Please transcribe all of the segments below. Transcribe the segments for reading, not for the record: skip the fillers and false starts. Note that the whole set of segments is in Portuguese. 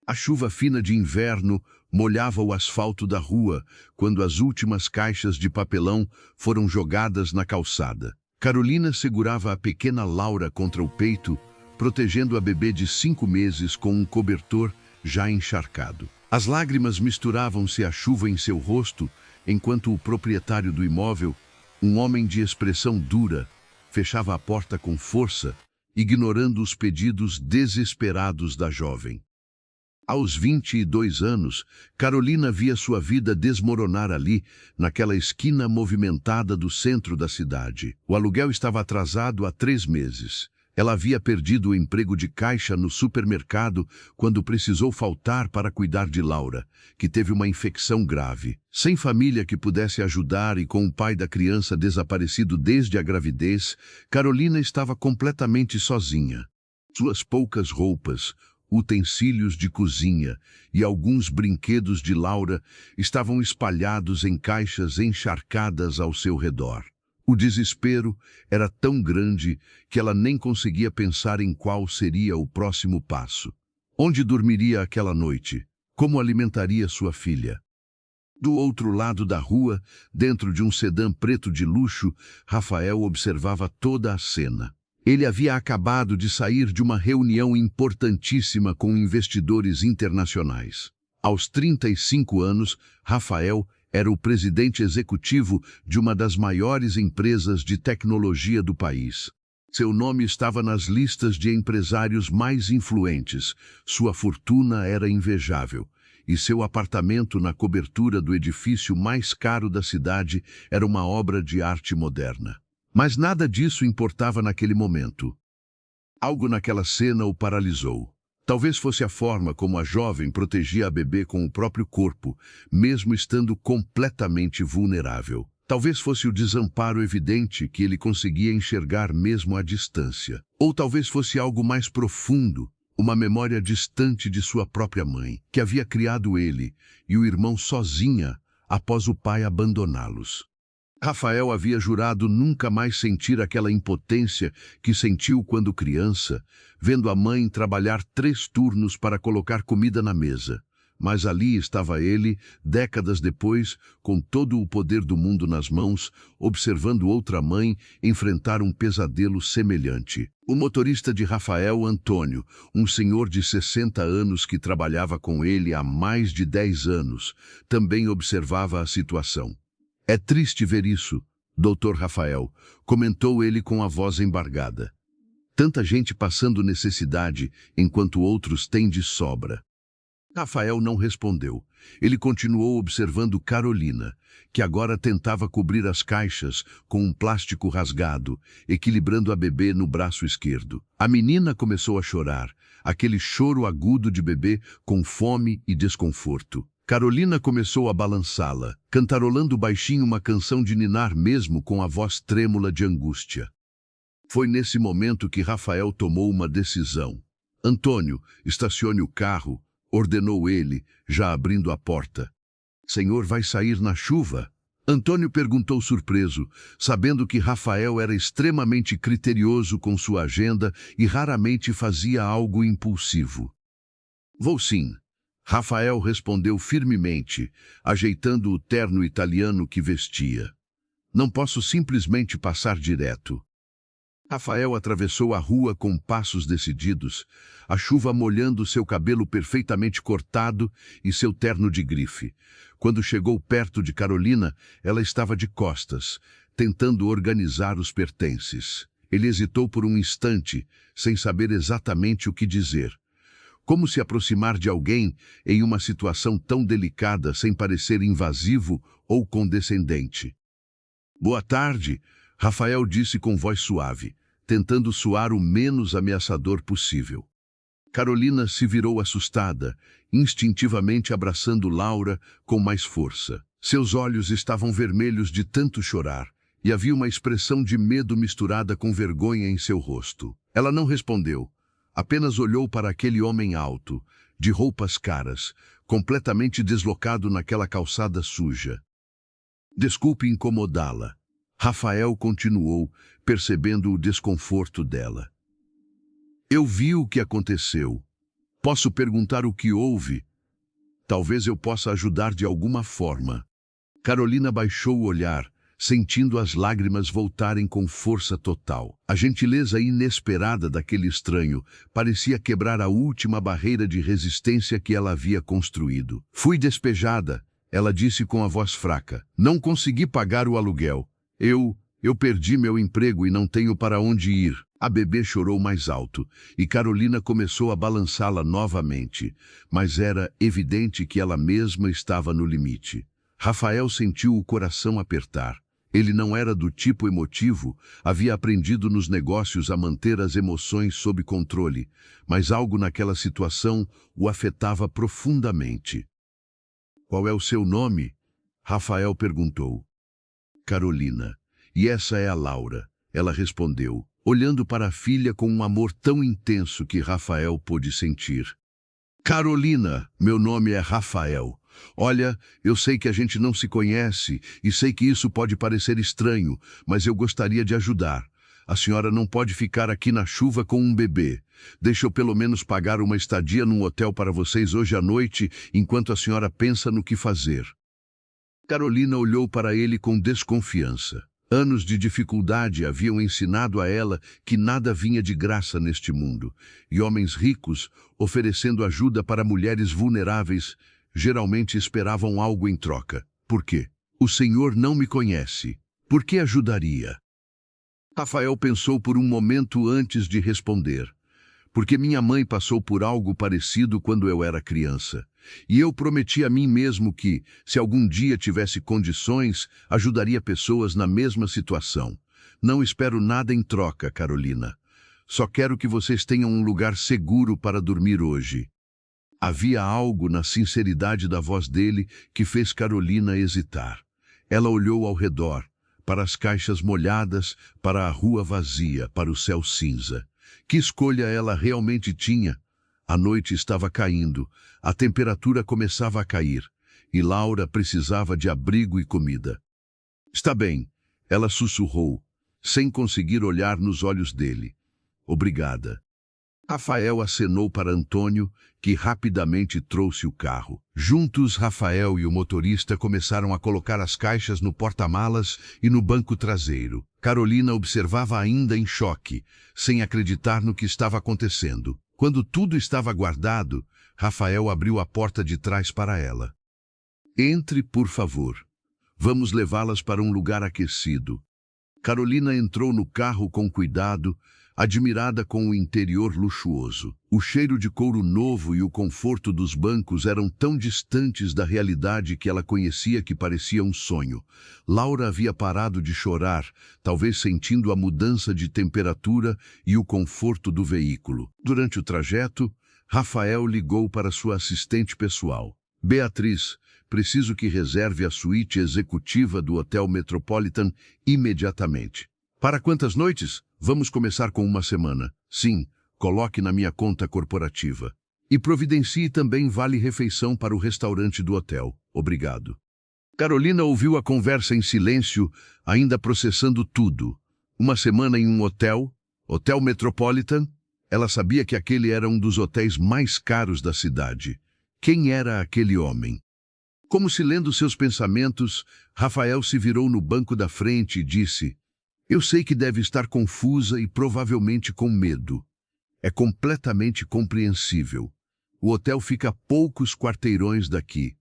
A chuva fina de inverno molhava o asfalto da rua quando as últimas caixas de papelão foram jogadas na calçada. Carolina segurava a pequena Laura contra o peito, protegendo a bebê de 5 meses com um cobertor já encharcado. As lágrimas misturavam-se à chuva em seu rosto, enquanto o proprietário do imóvel, um homem de expressão dura, fechava a porta com força, ignorando os pedidos desesperados da jovem. Aos 22 anos, Carolina via sua vida desmoronar ali, naquela esquina movimentada do centro da cidade. O aluguel estava atrasado há 3 meses. Ela havia perdido o emprego de caixa no supermercado quando precisou faltar para cuidar de Laura, que teve uma infecção grave. Sem família que pudesse ajudar e com o pai da criança desaparecido desde a gravidez, Carolina estava completamente sozinha. Suas poucas roupas, utensílios de cozinha e alguns brinquedos de Laura estavam espalhados em caixas encharcadas ao seu redor. O desespero era tão grande que ela nem conseguia pensar em qual seria o próximo passo. Onde dormiria aquela noite? Como alimentaria sua filha? Do outro lado da rua, dentro de um sedã preto de luxo, Rafael observava toda a cena. Ele havia acabado de sair de uma reunião importantíssima com investidores internacionais. Aos 35 anos, Rafael era o presidente executivo de uma das maiores empresas de tecnologia do país. Seu nome estava nas listas de empresários mais influentes, sua fortuna era invejável, e seu apartamento na cobertura do edifício mais caro da cidade era uma obra de arte moderna. Mas nada disso importava naquele momento. Algo naquela cena o paralisou. Talvez fosse a forma como a jovem protegia a bebê com o próprio corpo, mesmo estando completamente vulnerável. Talvez fosse o desamparo evidente que ele conseguia enxergar mesmo à distância. Ou talvez fosse algo mais profundo, uma memória distante de sua própria mãe, que havia criado ele e o irmão sozinha após o pai abandoná-los. Rafael havia jurado nunca mais sentir aquela impotência que sentiu quando criança, vendo a mãe trabalhar 3 turnos para colocar comida na mesa. Mas ali estava ele, décadas depois, com todo o poder do mundo nas mãos, observando outra mãe enfrentar um pesadelo semelhante. O motorista de Rafael, Antônio, um senhor de 60 anos que trabalhava com ele há mais de 10 anos, também observava a situação. É triste ver isso, Dr. Rafael, comentou ele com a voz embargada. Tanta gente passando necessidade, enquanto outros têm de sobra. Rafael não respondeu. Ele continuou observando Carolina, que agora tentava cobrir as caixas com um plástico rasgado, equilibrando a bebê no braço esquerdo. A menina começou a chorar, aquele choro agudo de bebê com fome e desconforto. Carolina começou a balançá-la, cantarolando baixinho uma canção de ninar mesmo com a voz trêmula de angústia. Foi nesse momento que Rafael tomou uma decisão. Antônio, estacione o carro, ordenou ele, já abrindo a porta. Senhor vai sair na chuva? Antônio perguntou surpreso, sabendo que Rafael era extremamente criterioso com sua agenda e raramente fazia algo impulsivo. Vou sim. Rafael respondeu firmemente, ajeitando o terno italiano que vestia. Não posso simplesmente passar direto. Rafael atravessou a rua com passos decididos, a chuva molhando seu cabelo perfeitamente cortado e seu terno de grife. Quando chegou perto de Carolina, ela estava de costas, tentando organizar os pertences. Ele hesitou por um instante, sem saber exatamente o que dizer. Como se aproximar de alguém em uma situação tão delicada sem parecer invasivo ou condescendente? Boa tarde, Rafael disse com voz suave, tentando soar o menos ameaçador possível. Carolina se virou assustada, instintivamente abraçando Laura com mais força. Seus olhos estavam vermelhos de tanto chorar, e havia uma expressão de medo misturada com vergonha em seu rosto. Ela não respondeu. Apenas olhou para aquele homem alto, de roupas caras, completamente deslocado naquela calçada suja. Desculpe incomodá-la. Rafael continuou, percebendo o desconforto dela. Eu vi o que aconteceu. Posso perguntar o que houve? Talvez eu possa ajudar de alguma forma. Carolina baixou o olhar, sentindo as lágrimas voltarem com força total. A gentileza inesperada daquele estranho parecia quebrar a última barreira de resistência que ela havia construído. Fui despejada, ela disse com a voz fraca. Não consegui pagar o aluguel. Eu perdi meu emprego e não tenho para onde ir. A bebê chorou mais alto e Carolina começou a balançá-la novamente, mas era evidente que ela mesma estava no limite. Rafael sentiu o coração apertar. Ele não era do tipo emotivo, havia aprendido nos negócios a manter as emoções sob controle, mas algo naquela situação o afetava profundamente. Qual é o seu nome? Rafael perguntou. Carolina. E essa é a Laura, ela respondeu, olhando para a filha com um amor tão intenso que Rafael pôde sentir. Carolina, meu nome é Rafael. Olha, eu sei que a gente não se conhece e sei que isso pode parecer estranho, mas eu gostaria de ajudar. A senhora não pode ficar aqui na chuva com um bebê. Deixa eu pelo menos pagar uma estadia num hotel para vocês hoje à noite, enquanto a senhora pensa no que fazer. Carolina olhou para ele com desconfiança. Anos de dificuldade haviam ensinado a ela que nada vinha de graça neste mundo, e homens ricos, oferecendo ajuda para mulheres vulneráveis, geralmente esperavam algo em troca. Por quê? O Senhor não me conhece. Por que ajudaria? Rafael pensou por um momento antes de responder. Porque minha mãe passou por algo parecido quando eu era criança. E eu prometi a mim mesmo que, se algum dia tivesse condições, ajudaria pessoas na mesma situação. Não espero nada em troca, Carolina. Só quero que vocês tenham um lugar seguro para dormir hoje. Havia algo na sinceridade da voz dele que fez Carolina hesitar. Ela olhou ao redor, para as caixas molhadas, para a rua vazia, para o céu cinza. Que escolha ela realmente tinha? A noite estava caindo, a temperatura começava a cair, e Laura precisava de abrigo e comida. Está bem, ela sussurrou, sem conseguir olhar nos olhos dele. Obrigada. Rafael acenou para Antônio, que rapidamente trouxe o carro. Juntos, Rafael e o motorista começaram a colocar as caixas no porta-malas e no banco traseiro. Carolina observava ainda em choque, sem acreditar no que estava acontecendo. Quando tudo estava guardado, Rafael abriu a porta de trás para ela. Entre, por favor. Vamos levá-las para um lugar aquecido. Carolina entrou no carro com cuidado, admirada com o interior luxuoso. O cheiro de couro novo e o conforto dos bancos eram tão distantes da realidade que ela conhecia que parecia um sonho. Laura havia parado de chorar, talvez sentindo a mudança de temperatura e o conforto do veículo. Durante o trajeto, Rafael ligou para sua assistente pessoal. Beatriz, preciso que reserve a suíte executiva do Hotel Metropolitan imediatamente. Para quantas noites? Vamos começar com uma semana. Sim, coloque na minha conta corporativa. E providencie também vale-refeição para o restaurante do hotel. Obrigado. Carolina ouviu a conversa em silêncio, ainda processando tudo. Uma semana em um hotel, Hotel Metropolitan. Ela sabia que aquele era um dos hotéis mais caros da cidade. Quem era aquele homem? Como se lendo seus pensamentos, Rafael se virou no banco da frente e disse: Eu sei que deve estar confusa e provavelmente com medo. É completamente compreensível. O hotel fica a poucos quarteirões daqui.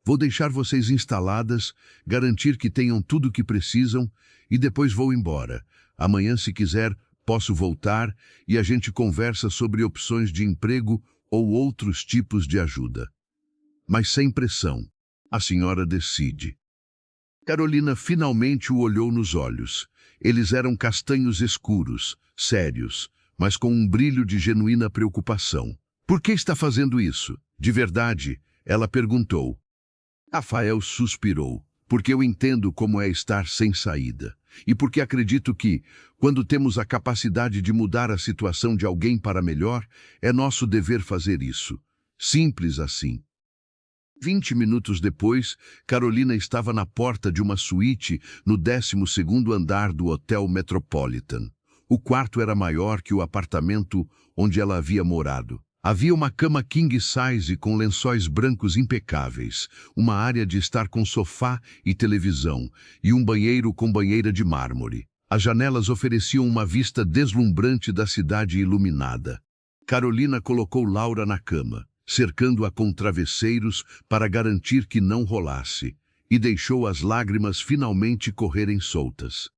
Vou deixar vocês instaladas, garantir que tenham tudo o que precisam e depois vou embora. Amanhã, se quiser, posso voltar e a gente conversa sobre opções de emprego ou outros tipos de ajuda. Mas sem pressão. A senhora decide. Carolina finalmente o olhou nos olhos. Eles eram castanhos escuros, sérios, mas com um brilho de genuína preocupação. Por que está fazendo isso? De verdade? Ela perguntou. Rafael suspirou. Porque eu entendo como é estar sem saída. E porque acredito que, quando temos a capacidade de mudar a situação de alguém para melhor, é nosso dever fazer isso. Simples assim. 20 minutos depois, Carolina estava na porta de uma suíte no 12º andar do Hotel Metropolitan. O quarto era maior que o apartamento onde ela havia morado. Havia uma cama king size com lençóis brancos impecáveis, uma área de estar com sofá e televisão, e um banheiro com banheira de mármore. As janelas ofereciam uma vista deslumbrante da cidade iluminada. Carolina colocou Laura na cama, cercando-a com travesseiros para garantir que não rolasse, e deixou as lágrimas finalmente correrem soltas.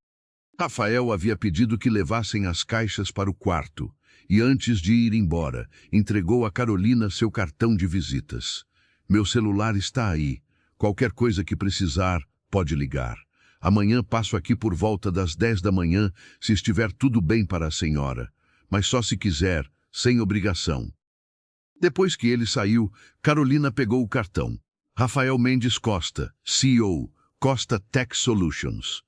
Rafael havia pedido que levassem as caixas para o quarto, e antes de ir embora, entregou a Carolina seu cartão de visitas. Meu celular está aí. Qualquer coisa que precisar, pode ligar. Amanhã passo aqui por volta das 10 da manhã, se estiver tudo bem para a senhora. Mas só se quiser, sem obrigação. Depois que ele saiu, Carolina pegou o cartão. Rafael Mendes Costa, CEO, Costa Tech Solutions.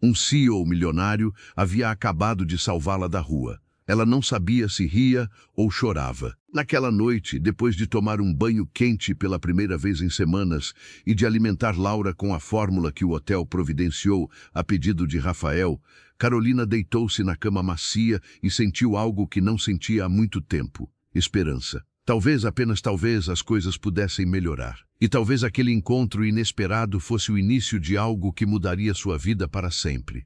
Um CEO milionário havia acabado de salvá-la da rua. Ela não sabia se ria ou chorava. Naquela noite, depois de tomar um banho quente pela primeira vez em semanas e de alimentar Laura com a fórmula que o hotel providenciou a pedido de Rafael, Carolina deitou-se na cama macia e sentiu algo que não sentia há muito tempo: esperança. Talvez, apenas talvez, as coisas pudessem melhorar. E talvez aquele encontro inesperado fosse o início de algo que mudaria sua vida para sempre.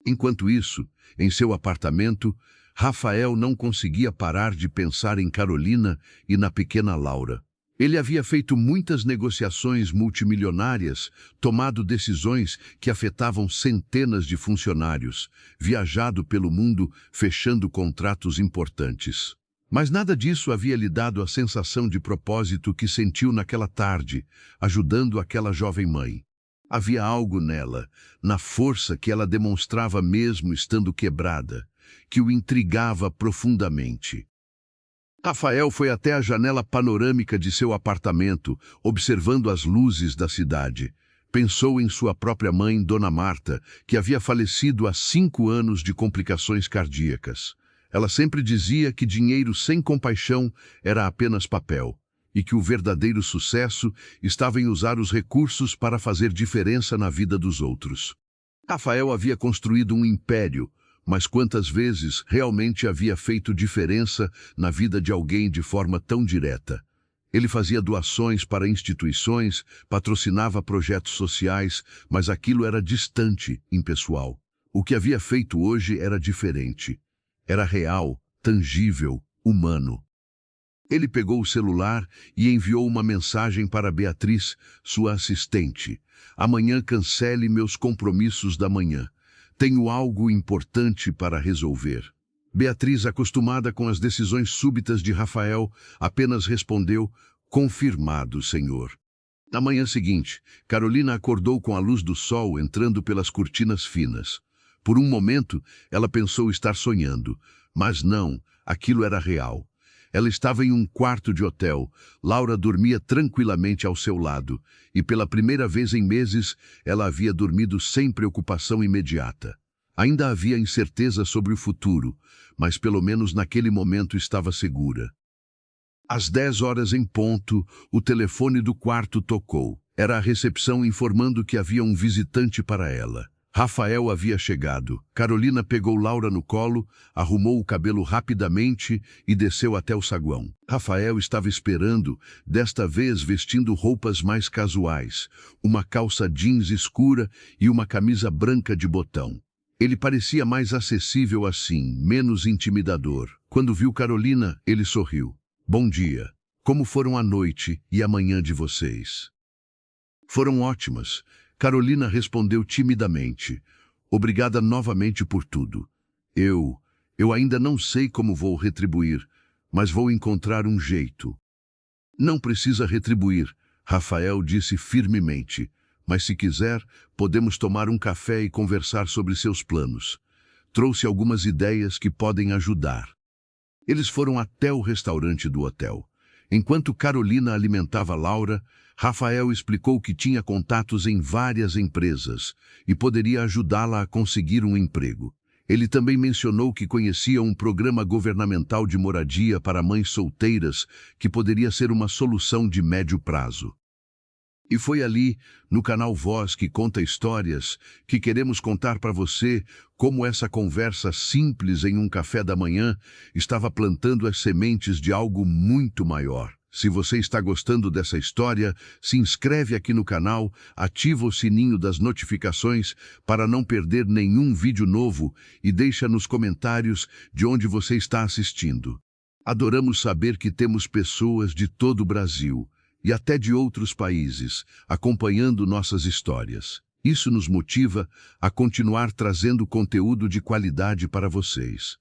Enquanto isso, em seu apartamento, Rafael não conseguia parar de pensar em Carolina e na pequena Laura. Ele havia feito muitas negociações multimilionárias, tomado decisões que afetavam centenas de funcionários, viajado pelo mundo fechando contratos importantes. Mas nada disso havia lhe dado a sensação de propósito que sentiu naquela tarde, ajudando aquela jovem mãe. Havia algo nela, na força que ela demonstrava mesmo estando quebrada, que o intrigava profundamente. Rafael foi até a janela panorâmica de seu apartamento, observando as luzes da cidade. Pensou em sua própria mãe, Dona Marta, que havia falecido há 5 anos de complicações cardíacas. Ela sempre dizia que dinheiro sem compaixão era apenas papel, e que o verdadeiro sucesso estava em usar os recursos para fazer diferença na vida dos outros. Rafael havia construído um império, mas quantas vezes realmente havia feito diferença na vida de alguém de forma tão direta? Ele fazia doações para instituições, patrocinava projetos sociais, mas aquilo era distante, impessoal. O que havia feito hoje era diferente. Era real, tangível, humano. Ele pegou o celular e enviou uma mensagem para Beatriz, sua assistente. Amanhã cancele meus compromissos da manhã. Tenho algo importante para resolver. Beatriz, acostumada com as decisões súbitas de Rafael, apenas respondeu: confirmado, senhor. Na manhã seguinte, Carolina acordou com a luz do sol entrando pelas cortinas finas. Por um momento, ela pensou estar sonhando, mas não, aquilo era real. Ela estava em um quarto de hotel, Laura dormia tranquilamente ao seu lado, e pela primeira vez em meses, ela havia dormido sem preocupação imediata. Ainda havia incerteza sobre o futuro, mas pelo menos naquele momento estava segura. Às 10 horas em ponto, o telefone do quarto tocou. Era a recepção informando que havia um visitante para ela. Rafael havia chegado. Carolina pegou Laura no colo, arrumou o cabelo rapidamente e desceu até o saguão. Rafael estava esperando, desta vez vestindo roupas mais casuais, uma calça jeans escura e uma camisa branca de botão. Ele parecia mais acessível assim, menos intimidador. Quando viu Carolina, ele sorriu. Bom dia. Como foram a noite e a manhã de vocês? Foram ótimas. Carolina respondeu timidamente. Obrigada novamente por tudo. Eu ainda não sei como vou retribuir, mas vou encontrar um jeito. Não precisa retribuir, Rafael disse firmemente. Mas se quiser, podemos tomar um café e conversar sobre seus planos. Trouxe algumas ideias que podem ajudar. Eles foram até o restaurante do hotel. Enquanto Carolina alimentava Laura, Rafael explicou que tinha contatos em várias empresas e poderia ajudá-la a conseguir um emprego. Ele também mencionou que conhecia um programa governamental de moradia para mães solteiras que poderia ser uma solução de médio prazo. E foi ali, no canal Voz que Conta Histórias, que queremos contar para você como essa conversa simples em um café da manhã estava plantando as sementes de algo muito maior. Se você está gostando dessa história, se inscreve aqui no canal, ativa o sininho das notificações para não perder nenhum vídeo novo e deixa nos comentários de onde você está assistindo. Adoramos saber que temos pessoas de todo o Brasil e até de outros países, acompanhando nossas histórias. Isso nos motiva a continuar trazendo conteúdo de qualidade para vocês.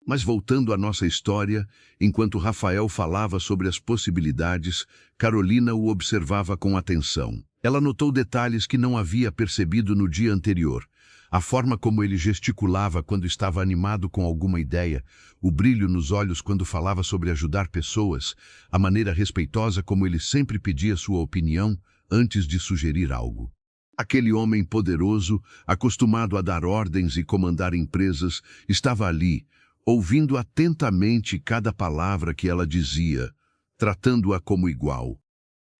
Mas voltando à nossa história, enquanto Rafael falava sobre as possibilidades, Carolina o observava com atenção. Ela notou detalhes que não havia percebido no dia anterior. A forma como ele gesticulava quando estava animado com alguma ideia, o brilho nos olhos quando falava sobre ajudar pessoas, a maneira respeitosa como ele sempre pedia sua opinião antes de sugerir algo. Aquele homem poderoso, acostumado a dar ordens e comandar empresas, estava ali, ouvindo atentamente cada palavra que ela dizia, tratando-a como igual.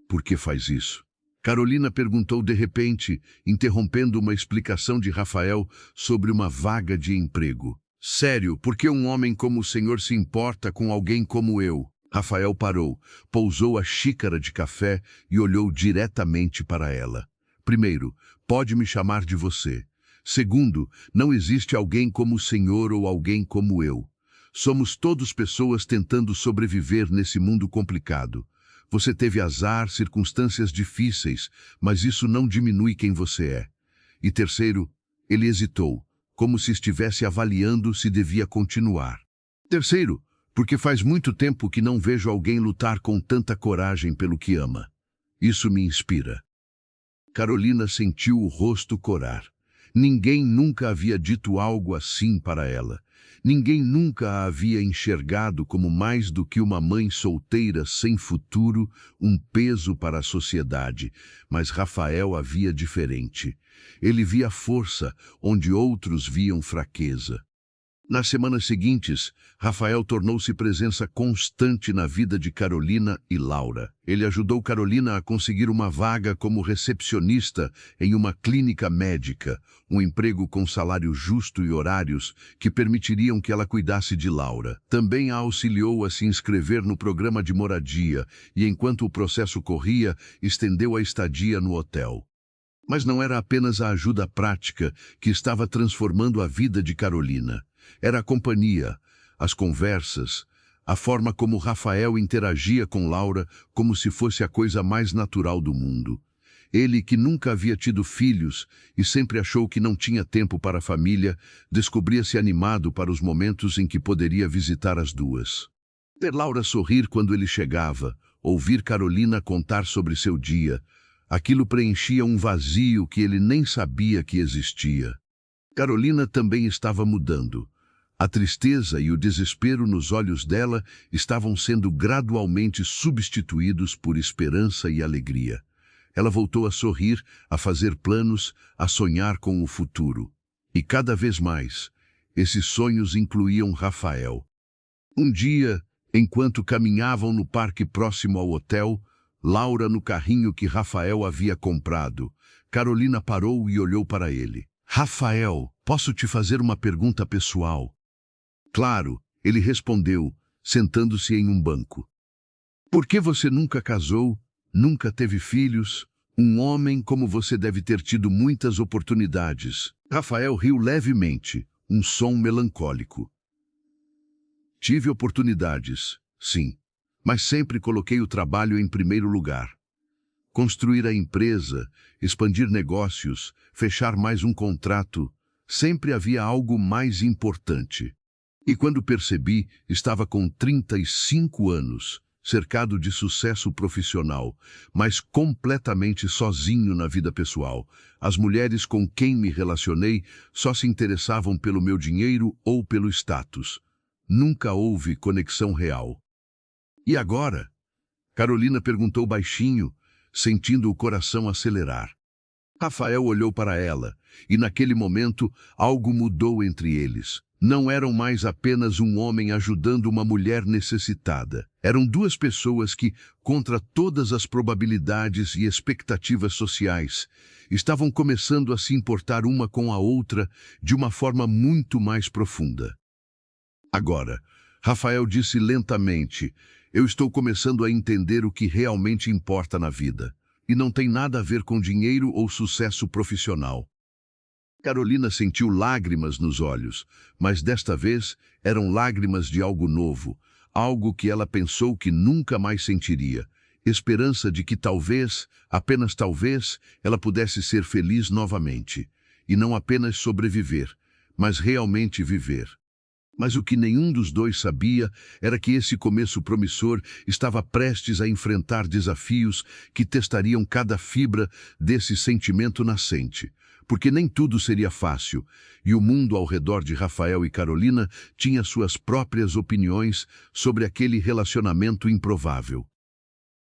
Por que faz isso? Carolina perguntou de repente, interrompendo uma explicação de Rafael sobre uma vaga de emprego. Sério, por que um homem como o senhor se importa com alguém como eu? Rafael parou, pousou a xícara de café e olhou diretamente para ela. Primeiro, pode me chamar de você. Segundo, não existe alguém como o senhor ou alguém como eu. Somos todos pessoas tentando sobreviver nesse mundo complicado. Você teve azar, circunstâncias difíceis, mas isso não diminui quem você é. E terceiro, ele hesitou, como se estivesse avaliando se devia continuar. Terceiro, porque faz muito tempo que não vejo alguém lutar com tanta coragem pelo que ama. Isso me inspira. Carolina sentiu o rosto corar. Ninguém nunca havia dito algo assim para ela. Ninguém nunca a havia enxergado como mais do que uma mãe solteira sem futuro, um peso para a sociedade. Mas Rafael a via diferente. Ele via força onde outros viam fraqueza. Nas semanas seguintes, Rafael tornou-se presença constante na vida de Carolina e Laura. Ele ajudou Carolina a conseguir uma vaga como recepcionista em uma clínica médica, um emprego com salário justo e horários que permitiriam que ela cuidasse de Laura. Também a auxiliou a se inscrever no programa de moradia e, enquanto o processo corria, estendeu a estadia no hotel. Mas não era apenas a ajuda prática que estava transformando a vida de Carolina. Era a companhia, as conversas, a forma como Rafael interagia com Laura como se fosse a coisa mais natural do mundo. Ele, que nunca havia tido filhos e sempre achou que não tinha tempo para a família, descobria-se animado para os momentos em que poderia visitar as duas. Ver Laura sorrir quando ele chegava, ouvir Carolina contar sobre seu dia, aquilo preenchia um vazio que ele nem sabia que existia. Carolina também estava mudando. A tristeza e o desespero nos olhos dela estavam sendo gradualmente substituídos por esperança e alegria. Ela voltou a sorrir, a fazer planos, a sonhar com o futuro. E cada vez mais, esses sonhos incluíam Rafael. Um dia, enquanto caminhavam no parque próximo ao hotel, Laura no carrinho que Rafael havia comprado, Carolina parou e olhou para ele. Rafael, posso te fazer uma pergunta pessoal? Claro, ele respondeu, sentando-se em um banco. Por que você nunca casou, nunca teve filhos? Um homem como você deve ter tido muitas oportunidades. Rafael riu levemente, um som melancólico. Tive oportunidades, sim, mas sempre coloquei o trabalho em primeiro lugar. Construir a empresa, expandir negócios, fechar mais um contrato, sempre havia algo mais importante. E quando percebi, estava com 35 anos, cercado de sucesso profissional, mas completamente sozinho na vida pessoal. As mulheres com quem me relacionei só se interessavam pelo meu dinheiro ou pelo status. Nunca houve conexão real. E agora? Carolina perguntou baixinho, sentindo o coração acelerar. Rafael olhou para ela, e naquele momento algo mudou entre eles. Não eram mais apenas um homem ajudando uma mulher necessitada. Eram duas pessoas que, contra todas as probabilidades e expectativas sociais, estavam começando a se importar uma com a outra de uma forma muito mais profunda. Agora, Rafael disse lentamente, eu estou começando a entender o que realmente importa na vida. E não tem nada a ver com dinheiro ou sucesso profissional. Carolina sentiu lágrimas nos olhos, mas desta vez eram lágrimas de algo novo, algo que ela pensou que nunca mais sentiria, esperança de que talvez, apenas talvez, ela pudesse ser feliz novamente, e não apenas sobreviver, mas realmente viver. Mas o que nenhum dos dois sabia era que esse começo promissor estava prestes a enfrentar desafios que testariam cada fibra desse sentimento nascente. Porque nem tudo seria fácil, e o mundo ao redor de Rafael e Carolina tinha suas próprias opiniões sobre aquele relacionamento improvável.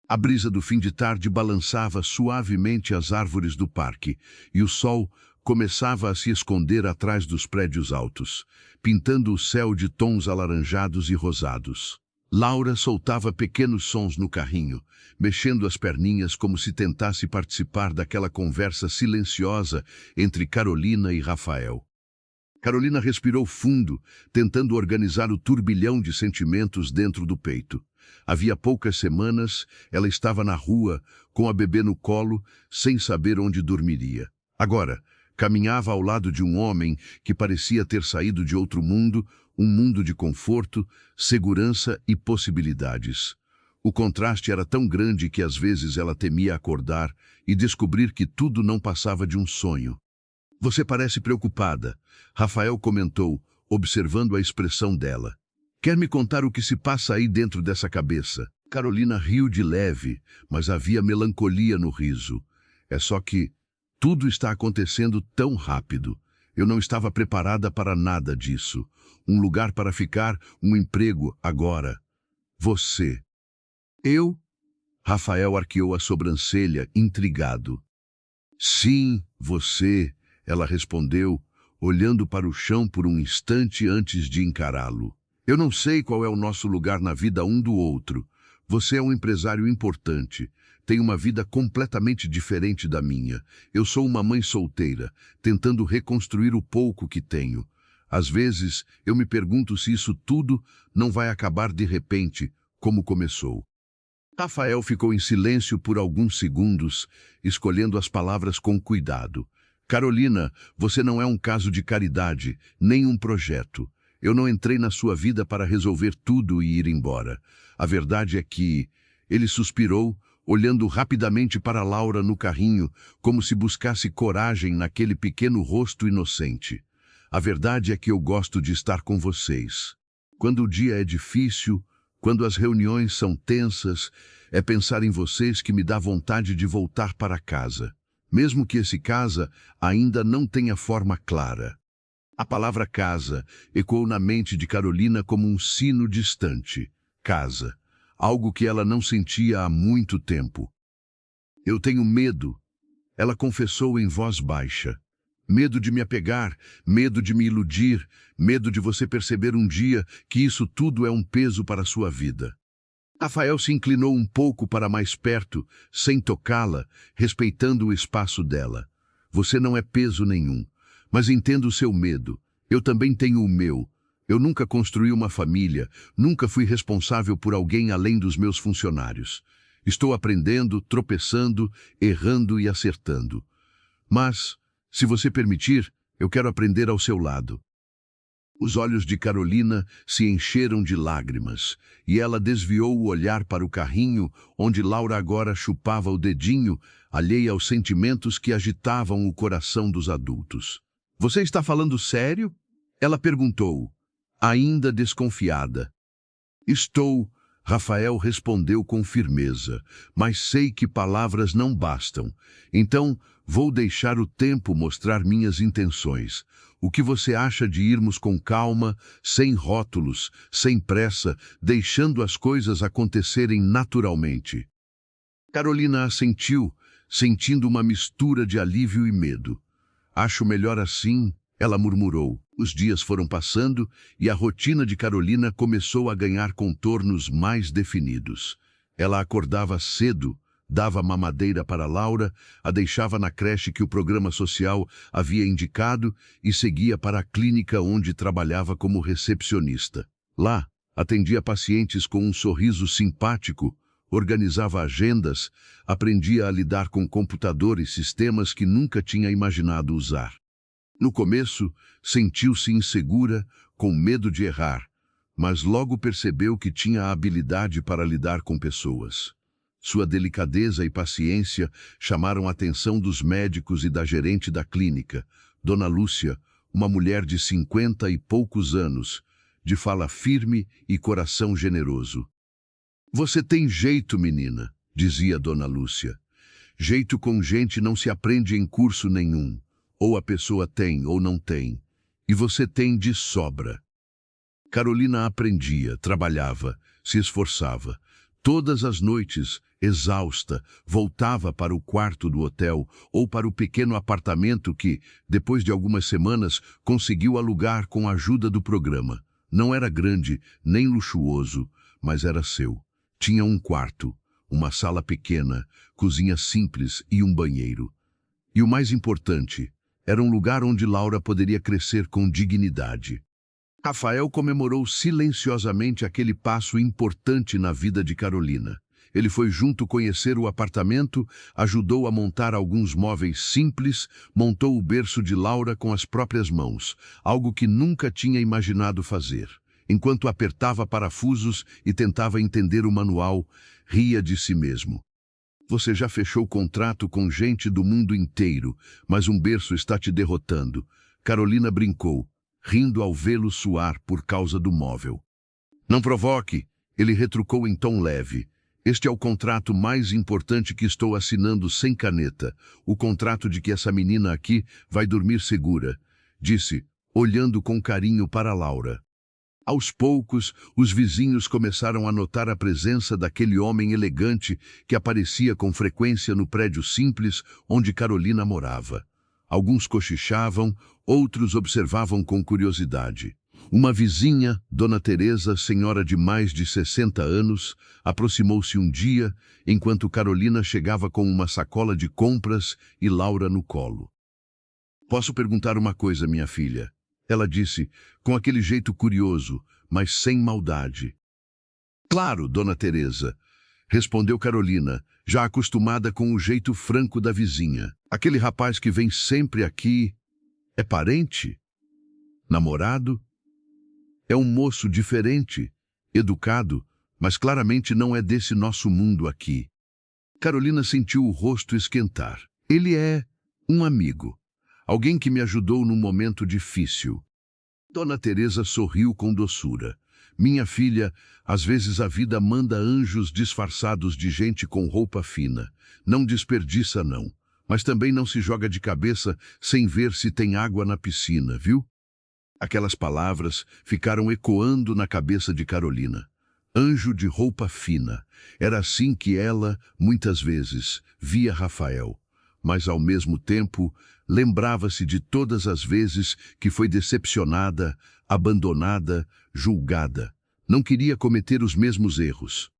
A brisa do fim de tarde balançava suavemente as árvores do parque, e o sol começava a se esconder atrás dos prédios altos, pintando o céu de tons alaranjados e rosados. Laura soltava pequenos sons no carrinho, mexendo as perninhas como se tentasse participar daquela conversa silenciosa entre Carolina e Rafael. Carolina respirou fundo, tentando organizar o turbilhão de sentimentos dentro do peito. Havia poucas semanas, ela estava na rua, com a bebê no colo, sem saber onde dormiria. Agora, caminhava ao lado de um homem que parecia ter saído de outro mundo, um mundo de conforto, segurança e possibilidades. O contraste era tão grande que às vezes ela temia acordar e descobrir que tudo não passava de um sonho. Você parece preocupada, Rafael comentou, observando a expressão dela. Quer me contar o que se passa aí dentro dessa cabeça? Carolina riu de leve, mas havia melancolia no riso. É só que tudo está acontecendo tão rápido. Eu não estava preparada para nada disso. Um lugar para ficar, um emprego, agora. Você. Eu? Rafael arqueou a sobrancelha, intrigado. Sim, você, ela respondeu, olhando para o chão por um instante antes de encará-lo. Eu não sei qual é o nosso lugar na vida um do outro. Você é um empresário importante. Tem uma vida completamente diferente da minha. Eu sou uma mãe solteira, tentando reconstruir o pouco que tenho. Às vezes, eu me pergunto se isso tudo não vai acabar de repente, como começou. Rafael ficou em silêncio por alguns segundos, escolhendo as palavras com cuidado. Carolina, você não é um caso de caridade, nem um projeto. Eu não entrei na sua vida para resolver tudo e ir embora. A verdade é que... Ele suspirou, olhando rapidamente para Laura no carrinho, como se buscasse coragem naquele pequeno rosto inocente. A verdade é que eu gosto de estar com vocês. Quando o dia é difícil, quando as reuniões são tensas, é pensar em vocês que me dá vontade de voltar para casa. Mesmo que esse casa ainda não tenha forma clara. A palavra casa ecoou na mente de Carolina como um sino distante. Casa. Algo que ela não sentia há muito tempo. Eu tenho medo, ela confessou em voz baixa. Medo de me apegar, medo de me iludir, medo de você perceber um dia que isso tudo é um peso para a sua vida. Rafael se inclinou um pouco para mais perto, sem tocá-la, respeitando o espaço dela. Você não é peso nenhum, mas entendo o seu medo. Eu também tenho o meu. Eu nunca construí uma família, nunca fui responsável por alguém além dos meus funcionários. Estou aprendendo, tropeçando, errando e acertando. Mas, se você permitir, eu quero aprender ao seu lado. Os olhos de Carolina se encheram de lágrimas, e ela desviou o olhar para o carrinho, onde Laura agora chupava o dedinho, alheia aos sentimentos que agitavam o coração dos adultos. Você está falando sério? Ela perguntou, ainda desconfiada. Estou, Rafael respondeu com firmeza, mas sei que palavras não bastam. Então, vou deixar o tempo mostrar minhas intenções. O que você acha de irmos com calma, sem rótulos, sem pressa, deixando as coisas acontecerem naturalmente? Carolina assentiu, sentindo uma mistura de alívio e medo. Acho melhor assim, ela murmurou. Os dias foram passando e a rotina de Carolina começou a ganhar contornos mais definidos. Ela acordava cedo, dava mamadeira para Laura, a deixava na creche que o programa social havia indicado e seguia para a clínica onde trabalhava como recepcionista. Lá, atendia pacientes com um sorriso simpático, organizava agendas, aprendia a lidar com computador e sistemas que nunca tinha imaginado usar. No começo, sentiu-se insegura, com medo de errar, mas logo percebeu que tinha a habilidade para lidar com pessoas. Sua delicadeza e paciência chamaram a atenção dos médicos e da gerente da clínica, Dona Lúcia, uma mulher de 50 e poucos anos, de fala firme e coração generoso. "Você tem jeito, menina", dizia Dona Lúcia. "Jeito com gente não se aprende em curso nenhum. Ou a pessoa tem ou não tem. E você tem de sobra." Carolina aprendia, trabalhava, se esforçava. Todas as noites, exausta, voltava para o quarto do hotel ou para o pequeno apartamento que, depois de algumas semanas, conseguiu alugar com a ajuda do programa. Não era grande, nem luxuoso, mas era seu. Tinha um quarto, uma sala pequena, cozinha simples e um banheiro. E o mais importante, era um lugar onde Laura poderia crescer com dignidade. Rafael comemorou silenciosamente aquele passo importante na vida de Carolina. Ele foi junto conhecer o apartamento, ajudou a montar alguns móveis simples, montou o berço de Laura com as próprias mãos, algo que nunca tinha imaginado fazer. Enquanto apertava parafusos e tentava entender o manual, ria de si mesmo. "Você já fechou contrato com gente do mundo inteiro, mas um berço está te derrotando." Carolina brincou, rindo ao vê-lo suar por causa do móvel. "Não provoque", ele retrucou em tom leve. "Este é o contrato mais importante que estou assinando sem caneta. O contrato de que essa menina aqui vai dormir segura", disse, olhando com carinho para Laura. Aos poucos, os vizinhos começaram a notar a presença daquele homem elegante que aparecia com frequência no prédio simples onde Carolina morava. Alguns cochichavam, outros observavam com curiosidade. Uma vizinha, Dona Teresa, senhora de mais de 60 anos, aproximou-se um dia, enquanto Carolina chegava com uma sacola de compras e Laura no colo. "Posso perguntar uma coisa, minha filha?" ela disse, com aquele jeito curioso, mas sem maldade. "Claro, Dona Teresa", respondeu Carolina, já acostumada com o jeito franco da vizinha. "Aquele rapaz que vem sempre aqui é parente? Namorado? É um moço diferente, educado, mas claramente não é desse nosso mundo aqui." Carolina sentiu o rosto esquentar. "Ele é um amigo. Alguém que me ajudou num momento difícil." Dona Teresa sorriu com doçura. "Minha filha, às vezes a vida manda anjos disfarçados de gente com roupa fina. Não desperdiça não, mas também não se joga de cabeça sem ver se tem água na piscina, viu?" Aquelas palavras ficaram ecoando na cabeça de Carolina. Anjo de roupa fina. Era assim que ela, muitas vezes, via Rafael. Mas, ao mesmo tempo, lembrava-se de todas as vezes que foi decepcionada, abandonada, julgada. Não queria cometer os mesmos erros.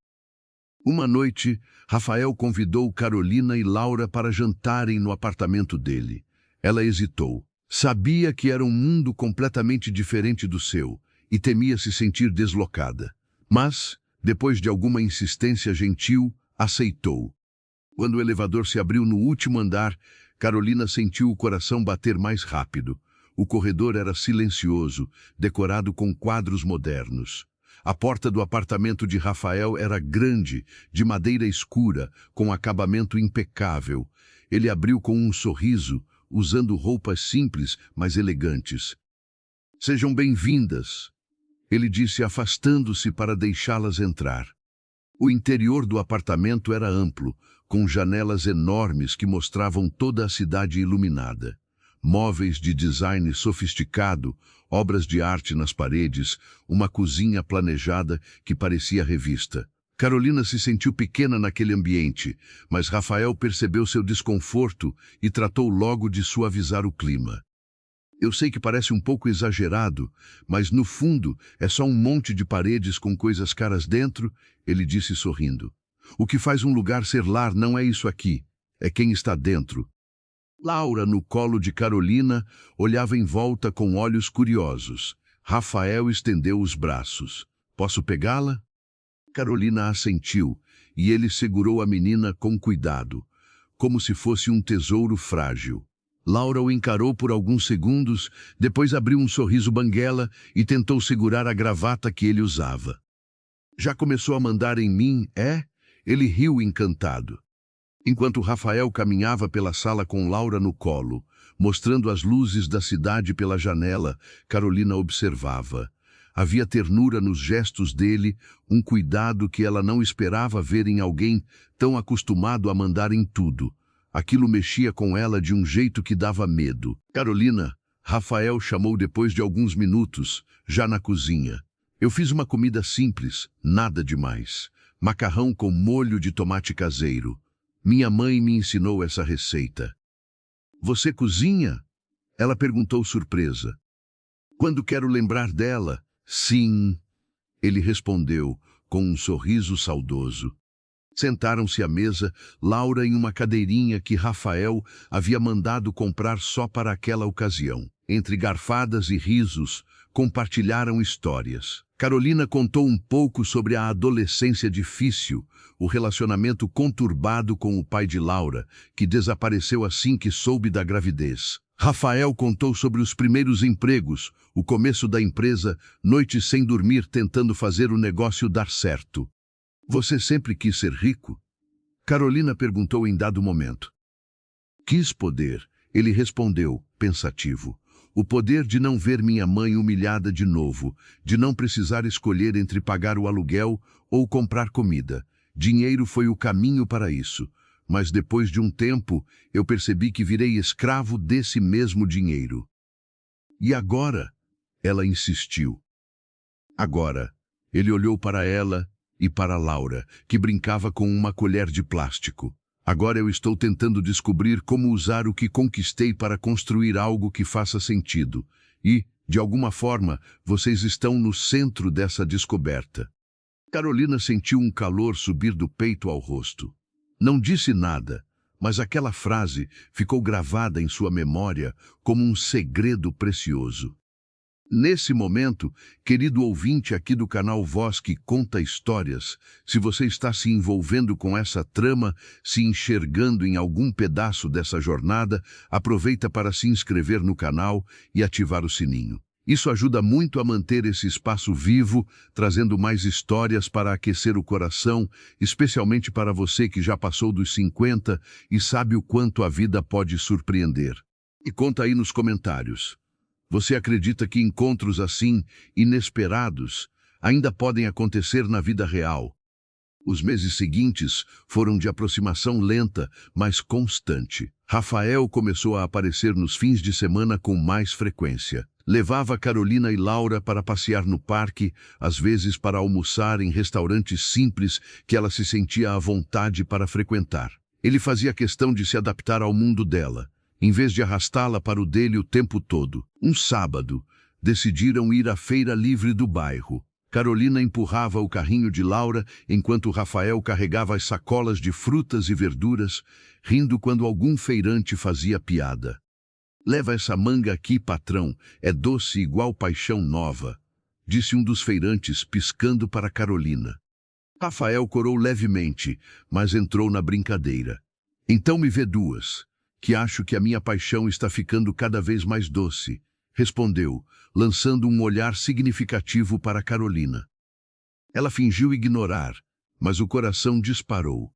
Uma noite, Rafael convidou Carolina e Laura para jantarem no apartamento dele. Ela hesitou. Sabia que era um mundo completamente diferente do seu e temia se sentir deslocada. Mas, depois de alguma insistência gentil, aceitou. Quando o elevador se abriu no último andar, Carolina sentiu o coração bater mais rápido. O corredor era silencioso, decorado com quadros modernos. A porta do apartamento de Rafael era grande, de madeira escura, com acabamento impecável. Ele abriu com um sorriso, usando roupas simples, mas elegantes. "Sejam bem-vindas", ele disse, afastando-se para deixá-las entrar. O interior do apartamento era amplo, com janelas enormes que mostravam toda a cidade iluminada. Móveis de design sofisticado, obras de arte nas paredes, uma cozinha planejada que parecia revista. Carolina se sentiu pequena naquele ambiente, mas Rafael percebeu seu desconforto e tratou logo de suavizar o clima. Eu sei que parece um pouco exagerado, mas no fundo é só um monte de paredes com coisas caras dentro, ele disse sorrindo. O que faz um lugar ser lar não é isso aqui, é quem está dentro. Laura, no colo de Carolina, olhava em volta com olhos curiosos. Rafael estendeu os braços. Posso pegá-la? Carolina assentiu, e ele segurou a menina com cuidado, como se fosse um tesouro frágil. Laura o encarou por alguns segundos, depois abriu um sorriso banguela e tentou segurar a gravata que ele usava. Já começou a mandar em mim, é? Ele riu encantado. Enquanto Rafael caminhava pela sala com Laura no colo, mostrando as luzes da cidade pela janela, Carolina observava. Havia ternura nos gestos dele, um cuidado que ela não esperava ver em alguém tão acostumado a mandar em tudo. Aquilo mexia com ela de um jeito que dava medo. Carolina, Rafael chamou depois de alguns minutos, já na cozinha. Eu fiz uma comida simples, nada demais. Macarrão com molho de tomate caseiro. Minha mãe me ensinou essa receita. Você cozinha? Ela perguntou surpresa. Quando quero lembrar dela, sim, ele respondeu com um sorriso saudoso. Sentaram-se à mesa, Laura em uma cadeirinha que Rafael havia mandado comprar só para aquela ocasião. Entre garfadas e risos, compartilharam histórias. Carolina contou um pouco sobre a adolescência difícil, o relacionamento conturbado com o pai de Laura, que desapareceu assim que soube da gravidez. Rafael contou sobre os primeiros empregos, o começo da empresa, noites sem dormir tentando fazer o negócio dar certo. Você sempre quis ser rico? Carolina perguntou em dado momento. Quis poder, ele respondeu, pensativo. O poder de não ver minha mãe humilhada de novo, de não precisar escolher entre pagar o aluguel ou comprar comida. Dinheiro foi o caminho para isso, mas depois de um tempo eu percebi que virei escravo desse mesmo dinheiro. E agora? Ela insistiu. Agora, ele olhou para ela e para Laura, que brincava com uma colher de plástico. Agora eu estou tentando descobrir como usar o que conquistei para construir algo que faça sentido. E, de alguma forma, vocês estão no centro dessa descoberta. Carolina sentiu um calor subir do peito ao rosto. Não disse nada, mas aquela frase ficou gravada em sua memória como um segredo precioso. Nesse momento, querido ouvinte aqui do canal Voz que Conta Histórias, se você está se envolvendo com essa trama, se enxergando em algum pedaço dessa jornada, aproveita para se inscrever no canal e ativar o sininho. Isso ajuda muito a manter esse espaço vivo, trazendo mais histórias para aquecer o coração, especialmente para você que já passou dos 50 e sabe o quanto a vida pode surpreender. E conta aí nos comentários. Você acredita que encontros assim, inesperados, ainda podem acontecer na vida real? Os meses seguintes foram de aproximação lenta, mas constante. Rafael começou a aparecer nos fins de semana com mais frequência. Levava Carolina e Laura para passear no parque, às vezes para almoçar em restaurantes simples que ela se sentia à vontade para frequentar. Ele fazia questão de se adaptar ao mundo dela, em vez de arrastá-la para o dele o tempo todo. Um sábado, decidiram ir à feira livre do bairro. Carolina empurrava o carrinho de Laura, enquanto Rafael carregava as sacolas de frutas e verduras, rindo quando algum feirante fazia piada. Leva essa manga aqui, patrão, é doce igual paixão nova, disse um dos feirantes, piscando para Carolina. Rafael corou levemente, mas entrou na brincadeira. Então me vê duas, que acho que a minha paixão está ficando cada vez mais doce, respondeu, lançando um olhar significativo para Carolina. Ela fingiu ignorar, mas o coração disparou.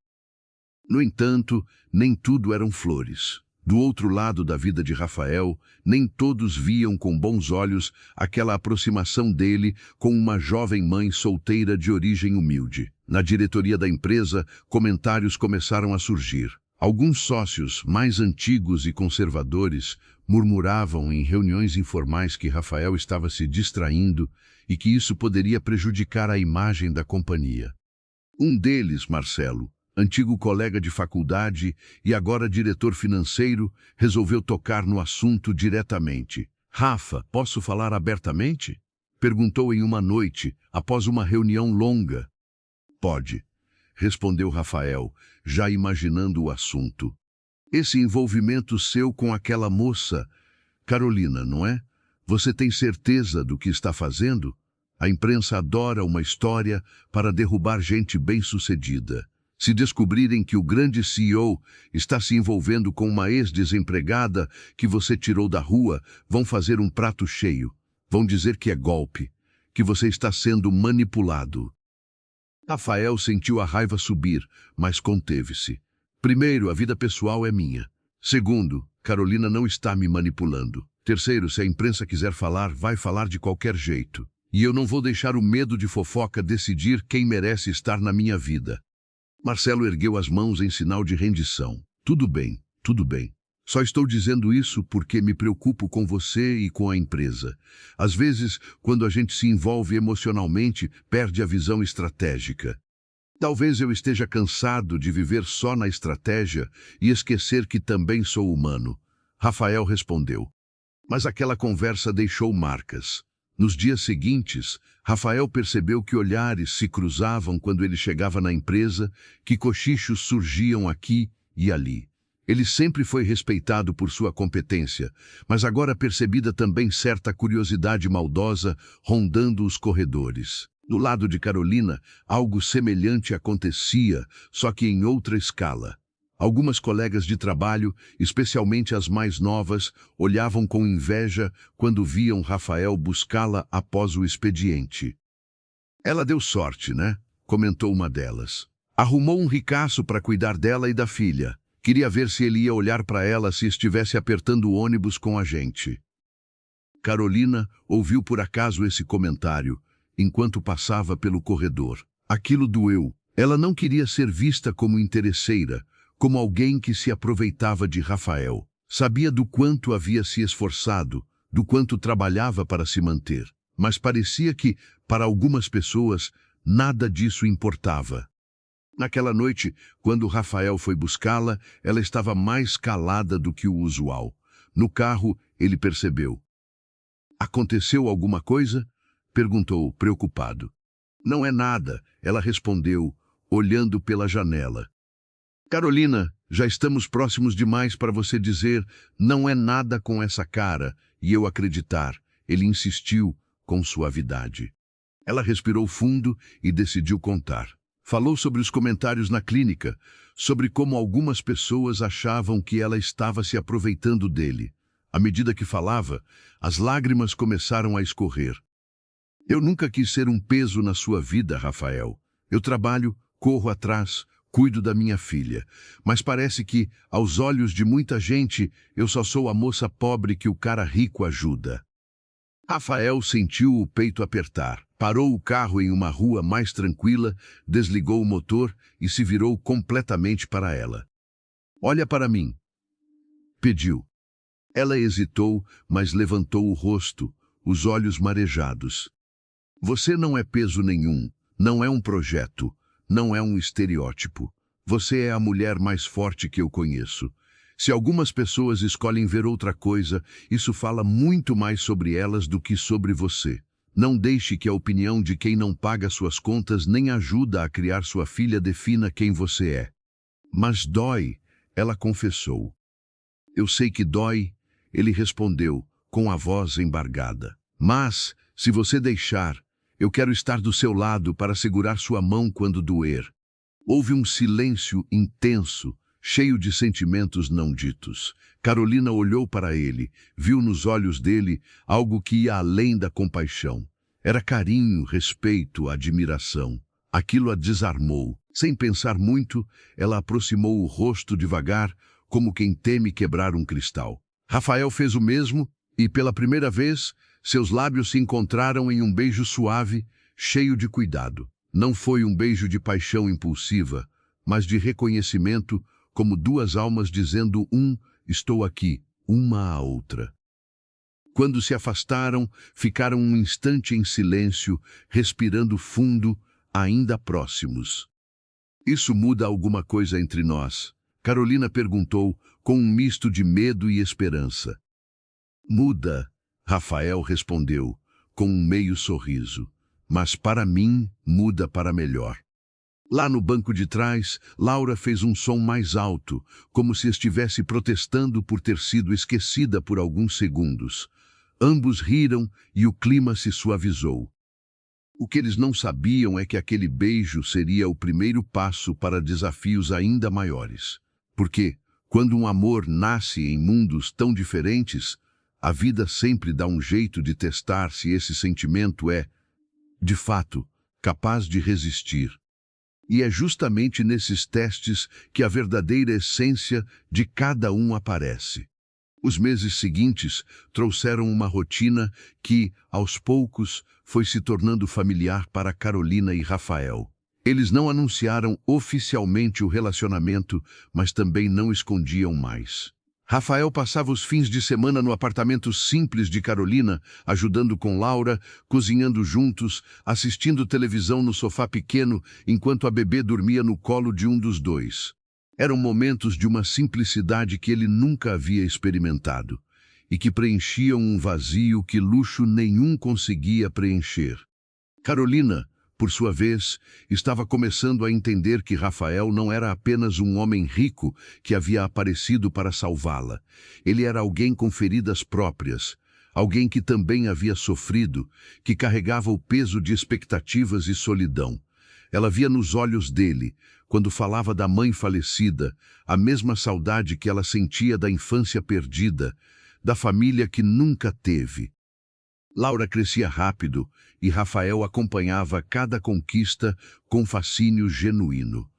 No entanto, nem tudo eram flores. Do outro lado da vida de Rafael, nem todos viam com bons olhos aquela aproximação dele com uma jovem mãe solteira de origem humilde. Na diretoria da empresa, comentários começaram a surgir. Alguns sócios, mais antigos e conservadores, murmuravam em reuniões informais que Rafael estava se distraindo e que isso poderia prejudicar a imagem da companhia. Um deles, Marcelo, antigo colega de faculdade e agora diretor financeiro, resolveu tocar no assunto diretamente. Rafa, posso falar abertamente? Perguntou em uma noite, após uma reunião longa. Pode, respondeu Rafael, já imaginando o assunto. Esse envolvimento seu com aquela moça, Carolina, não é? Você tem certeza do que está fazendo? A imprensa adora uma história para derrubar gente bem-sucedida. Se descobrirem que o grande CEO está se envolvendo com uma ex-desempregada que você tirou da rua, vão fazer um prato cheio. Vão dizer que é golpe, que você está sendo manipulado. Rafael sentiu a raiva subir, mas conteve-se. Primeiro, a vida pessoal é minha. Segundo, Carolina não está me manipulando. Terceiro, se a imprensa quiser falar, vai falar de qualquer jeito. E eu não vou deixar o medo de fofoca decidir quem merece estar na minha vida. Marcelo ergueu as mãos em sinal de rendição. Tudo bem, tudo bem. Só estou dizendo isso porque me preocupo com você e com a empresa. Às vezes, quando a gente se envolve emocionalmente, perde a visão estratégica. Talvez eu esteja cansado de viver só na estratégia e esquecer que também sou humano. Rafael respondeu. Mas aquela conversa deixou marcas. Nos dias seguintes, Rafael percebeu que olhares se cruzavam quando ele chegava na empresa, que cochichos surgiam aqui e ali. Ele sempre foi respeitado por sua competência, mas agora percebida também certa curiosidade maldosa rondando os corredores. Do lado de Carolina, algo semelhante acontecia, só que em outra escala. Algumas colegas de trabalho, especialmente as mais novas, olhavam com inveja quando viam Rafael buscá-la após o expediente. Ela deu sorte, né? Comentou uma delas. Arrumou um ricaço para cuidar dela e da filha. Queria ver se ele ia olhar para ela se estivesse apertando o ônibus com a gente. Carolina ouviu por acaso esse comentário, enquanto passava pelo corredor. Aquilo doeu. Ela não queria ser vista como interesseira, como alguém que se aproveitava de Rafael. Sabia do quanto havia se esforçado, do quanto trabalhava para se manter. Mas parecia que, para algumas pessoas, nada disso importava. Naquela noite, quando Rafael foi buscá-la, ela estava mais calada do que o usual. No carro, ele percebeu. Aconteceu alguma coisa? Perguntou, preocupado. Não é nada, ela respondeu, olhando pela janela. Carolina, já estamos próximos demais para você dizer não é nada com essa cara e eu acreditar. Ele insistiu com suavidade. Ela respirou fundo e decidiu contar. Falou sobre os comentários na clínica, sobre como algumas pessoas achavam que ela estava se aproveitando dele. À medida que falava, as lágrimas começaram a escorrer. Eu nunca quis ser um peso na sua vida, Rafael. Eu trabalho, corro atrás, cuido da minha filha. Mas parece que, aos olhos de muita gente, eu só sou a moça pobre que o cara rico ajuda. Rafael sentiu o peito apertar. Parou o carro em uma rua mais tranquila, desligou o motor e se virou completamente para ela. Olha para mim, pediu. Ela hesitou, mas levantou o rosto, os olhos marejados. Você não é peso nenhum, não é um projeto, não é um estereótipo. Você é a mulher mais forte que eu conheço. Se algumas pessoas escolhem ver outra coisa, isso fala muito mais sobre elas do que sobre você. Não deixe que a opinião de quem não paga suas contas nem ajuda a criar sua filha defina quem você é. Mas dói, ela confessou. Eu sei que dói, ele respondeu, com a voz embargada. Mas, se você deixar, eu quero estar do seu lado para segurar sua mão quando doer. Houve um silêncio intenso, cheio de sentimentos não ditos. Carolina olhou para ele, viu nos olhos dele algo que ia além da compaixão. Era carinho, respeito, admiração. Aquilo a desarmou. Sem pensar muito, ela aproximou o rosto devagar, como quem teme quebrar um cristal. Rafael fez o mesmo e, pela primeira vez, seus lábios se encontraram em um beijo suave, cheio de cuidado. Não foi um beijo de paixão impulsiva, mas de reconhecimento, como duas almas dizendo estou aqui, uma à outra. Quando se afastaram, ficaram um instante em silêncio, respirando fundo, ainda próximos. Isso muda alguma coisa entre nós? Carolina perguntou, com um misto de medo e esperança. Muda, Rafael respondeu, com um meio sorriso. Mas para mim, muda para melhor. Lá no banco de trás, Laura fez um som mais alto, como se estivesse protestando por ter sido esquecida por alguns segundos. Ambos riram e o clima se suavizou. O que eles não sabiam é que aquele beijo seria o primeiro passo para desafios ainda maiores. Porque, quando um amor nasce em mundos tão diferentes, a vida sempre dá um jeito de testar se esse sentimento é, de fato, capaz de resistir. E é justamente nesses testes que a verdadeira essência de cada um aparece. Os meses seguintes trouxeram uma rotina que, aos poucos, foi se tornando familiar para Carolina e Rafael. Eles não anunciaram oficialmente o relacionamento, mas também não escondiam mais. Rafael passava os fins de semana no apartamento simples de Carolina, ajudando com Laura, cozinhando juntos, assistindo televisão no sofá pequeno, enquanto a bebê dormia no colo de um dos dois. Eram momentos de uma simplicidade que ele nunca havia experimentado, e que preenchiam um vazio que luxo nenhum conseguia preencher. Carolina, por sua vez, estava começando a entender que Rafael não era apenas um homem rico que havia aparecido para salvá-la. Ele era alguém com feridas próprias, alguém que também havia sofrido, que carregava o peso de expectativas e solidão. Ela via nos olhos dele, quando falava da mãe falecida, a mesma saudade que ela sentia da infância perdida, da família que nunca teve. Laura crescia rápido e Rafael acompanhava cada conquista com fascínio genuíno.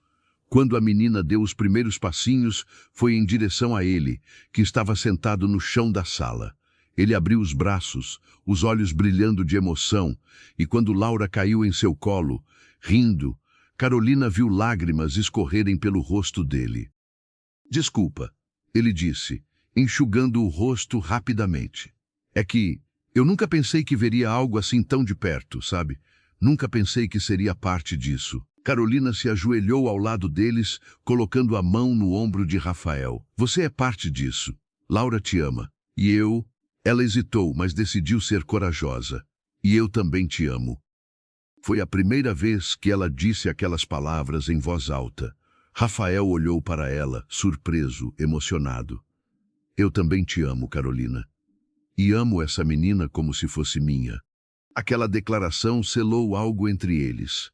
Quando a menina deu os primeiros passinhos, foi em direção a ele, que estava sentado no chão da sala. Ele abriu os braços, os olhos brilhando de emoção, e quando Laura caiu em seu colo, rindo, Carolina viu lágrimas escorrerem pelo rosto dele. "Desculpa", ele disse, enxugando o rosto rapidamente. "É que eu nunca pensei que veria algo assim tão de perto, sabe? Nunca pensei que seria parte disso." Carolina se ajoelhou ao lado deles, colocando a mão no ombro de Rafael. "Você é parte disso. Laura te ama. E eu..." Ela hesitou, mas decidiu ser corajosa. "E eu também te amo." Foi a primeira vez que ela disse aquelas palavras em voz alta. Rafael olhou para ela, surpreso, emocionado. "Eu também te amo, Carolina. E amo essa menina como se fosse minha." Aquela declaração selou algo entre eles.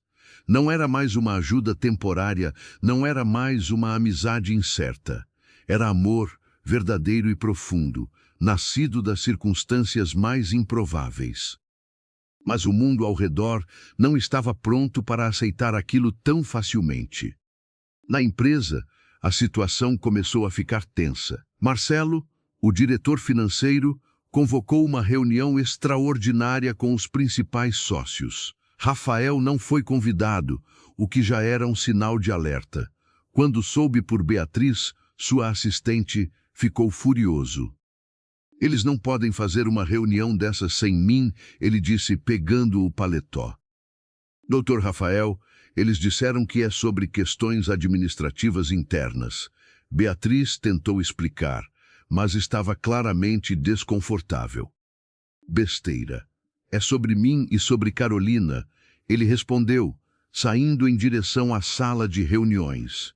Não era mais uma ajuda temporária, não era mais uma amizade incerta. Era amor verdadeiro e profundo, nascido das circunstâncias mais improváveis. Mas o mundo ao redor não estava pronto para aceitar aquilo tão facilmente. Na empresa, a situação começou a ficar tensa. Marcelo, o diretor financeiro, convocou uma reunião extraordinária com os principais sócios. Rafael não foi convidado, o que já era um sinal de alerta. Quando soube por Beatriz, sua assistente, ficou furioso. "Eles não podem fazer uma reunião dessas sem mim", ele disse, pegando o paletó. "Doutor Rafael, eles disseram que é sobre questões administrativas internas." Beatriz tentou explicar, mas estava claramente desconfortável. "Besteira. É sobre mim e sobre Carolina", ele respondeu, saindo em direção à sala de reuniões.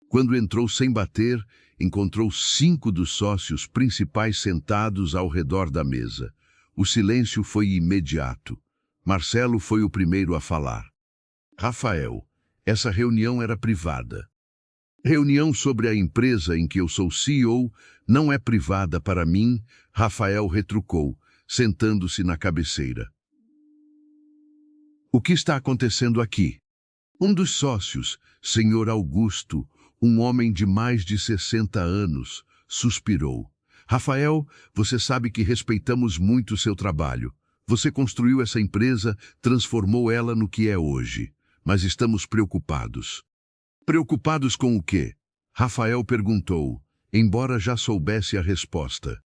Quando entrou sem bater, encontrou 5 dos sócios principais sentados ao redor da mesa. O silêncio foi imediato. Marcelo foi o primeiro a falar. "Rafael, essa reunião era privada." "Reunião sobre a empresa em que eu sou CEO não é privada para mim", Rafael retrucou, sentando-se na cabeceira. "O que está acontecendo aqui?" Um dos sócios, Sr. Augusto, um homem de mais de 60 anos, suspirou. "Rafael, você sabe que respeitamos muito seu trabalho. Você construiu essa empresa, transformou ela no que é hoje. Mas estamos preocupados." "Preocupados com o quê?" Rafael perguntou, embora já soubesse a resposta.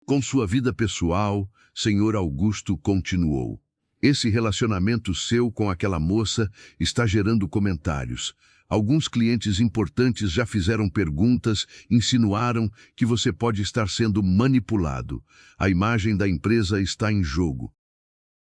"Com sua vida pessoal", Sr. Augusto continuou. "Esse relacionamento seu com aquela moça está gerando comentários. Alguns clientes importantes já fizeram perguntas, insinuaram que você pode estar sendo manipulado. A imagem da empresa está em jogo.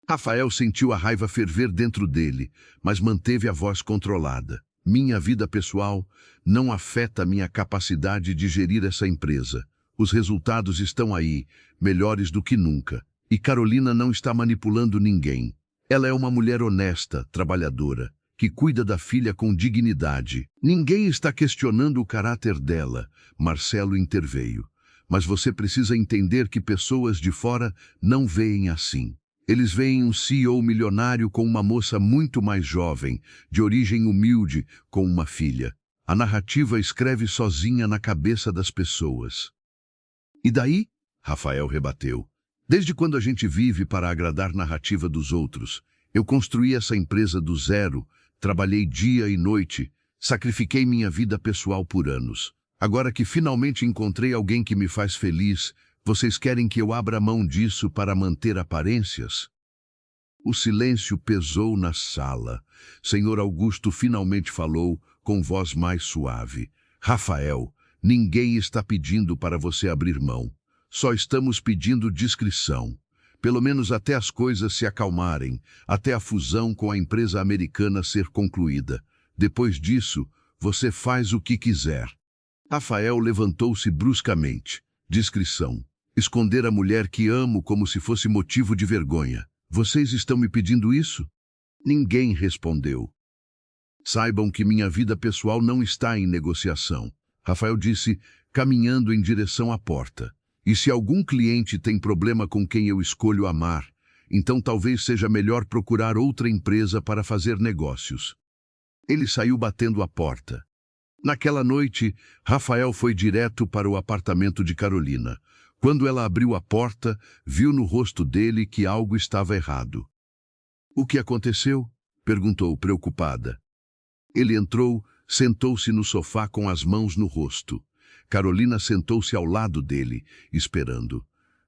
Rafael sentiu a raiva ferver dentro dele, mas manteve a voz controlada. Minha vida pessoal não afeta minha capacidade de gerir essa empresa. Os resultados estão aí, melhores do que nunca. E Carolina não está manipulando ninguém. Ela é uma mulher honesta, trabalhadora, que cuida da filha com dignidade. Ninguém está questionando o caráter dela. Marcelo interveio. Mas você precisa entender que pessoas de fora não veem assim. Eles veem um CEO milionário com uma moça muito mais jovem, de origem humilde, com uma filha. A narrativa escreve sozinha na cabeça das pessoas. E daí? Rafael rebateu. Desde quando a gente vive para agradar a narrativa dos outros? Eu construí essa empresa do zero, trabalhei dia e noite, sacrifiquei minha vida pessoal por anos. Agora que finalmente encontrei alguém que me faz feliz, vocês querem que eu abra mão disso para manter aparências? O silêncio pesou na sala. Senhor Augusto finalmente falou, com voz mais suave. Rafael, ninguém está pedindo para você abrir mão. Só estamos pedindo discrição. Pelo menos até as coisas se acalmarem, até a fusão com a empresa americana ser concluída. Depois disso, você faz o que quiser. Rafael levantou-se bruscamente. Discrição. Esconder a mulher que amo como se fosse motivo de vergonha. Vocês estão me pedindo isso? Ninguém respondeu. Saibam que minha vida pessoal não está em negociação. Rafael disse, caminhando em direção à porta. E se algum cliente tem problema com quem eu escolho amar, então talvez seja melhor procurar outra empresa para fazer negócios. Ele saiu batendo a porta. Naquela noite, Rafael foi direto para o apartamento de Carolina. Quando ela abriu a porta, viu no rosto dele que algo estava errado. O que aconteceu? Perguntou, preocupada. Ele entrou, sentou-se no sofá com as mãos no rosto. Carolina sentou-se ao lado dele, esperando.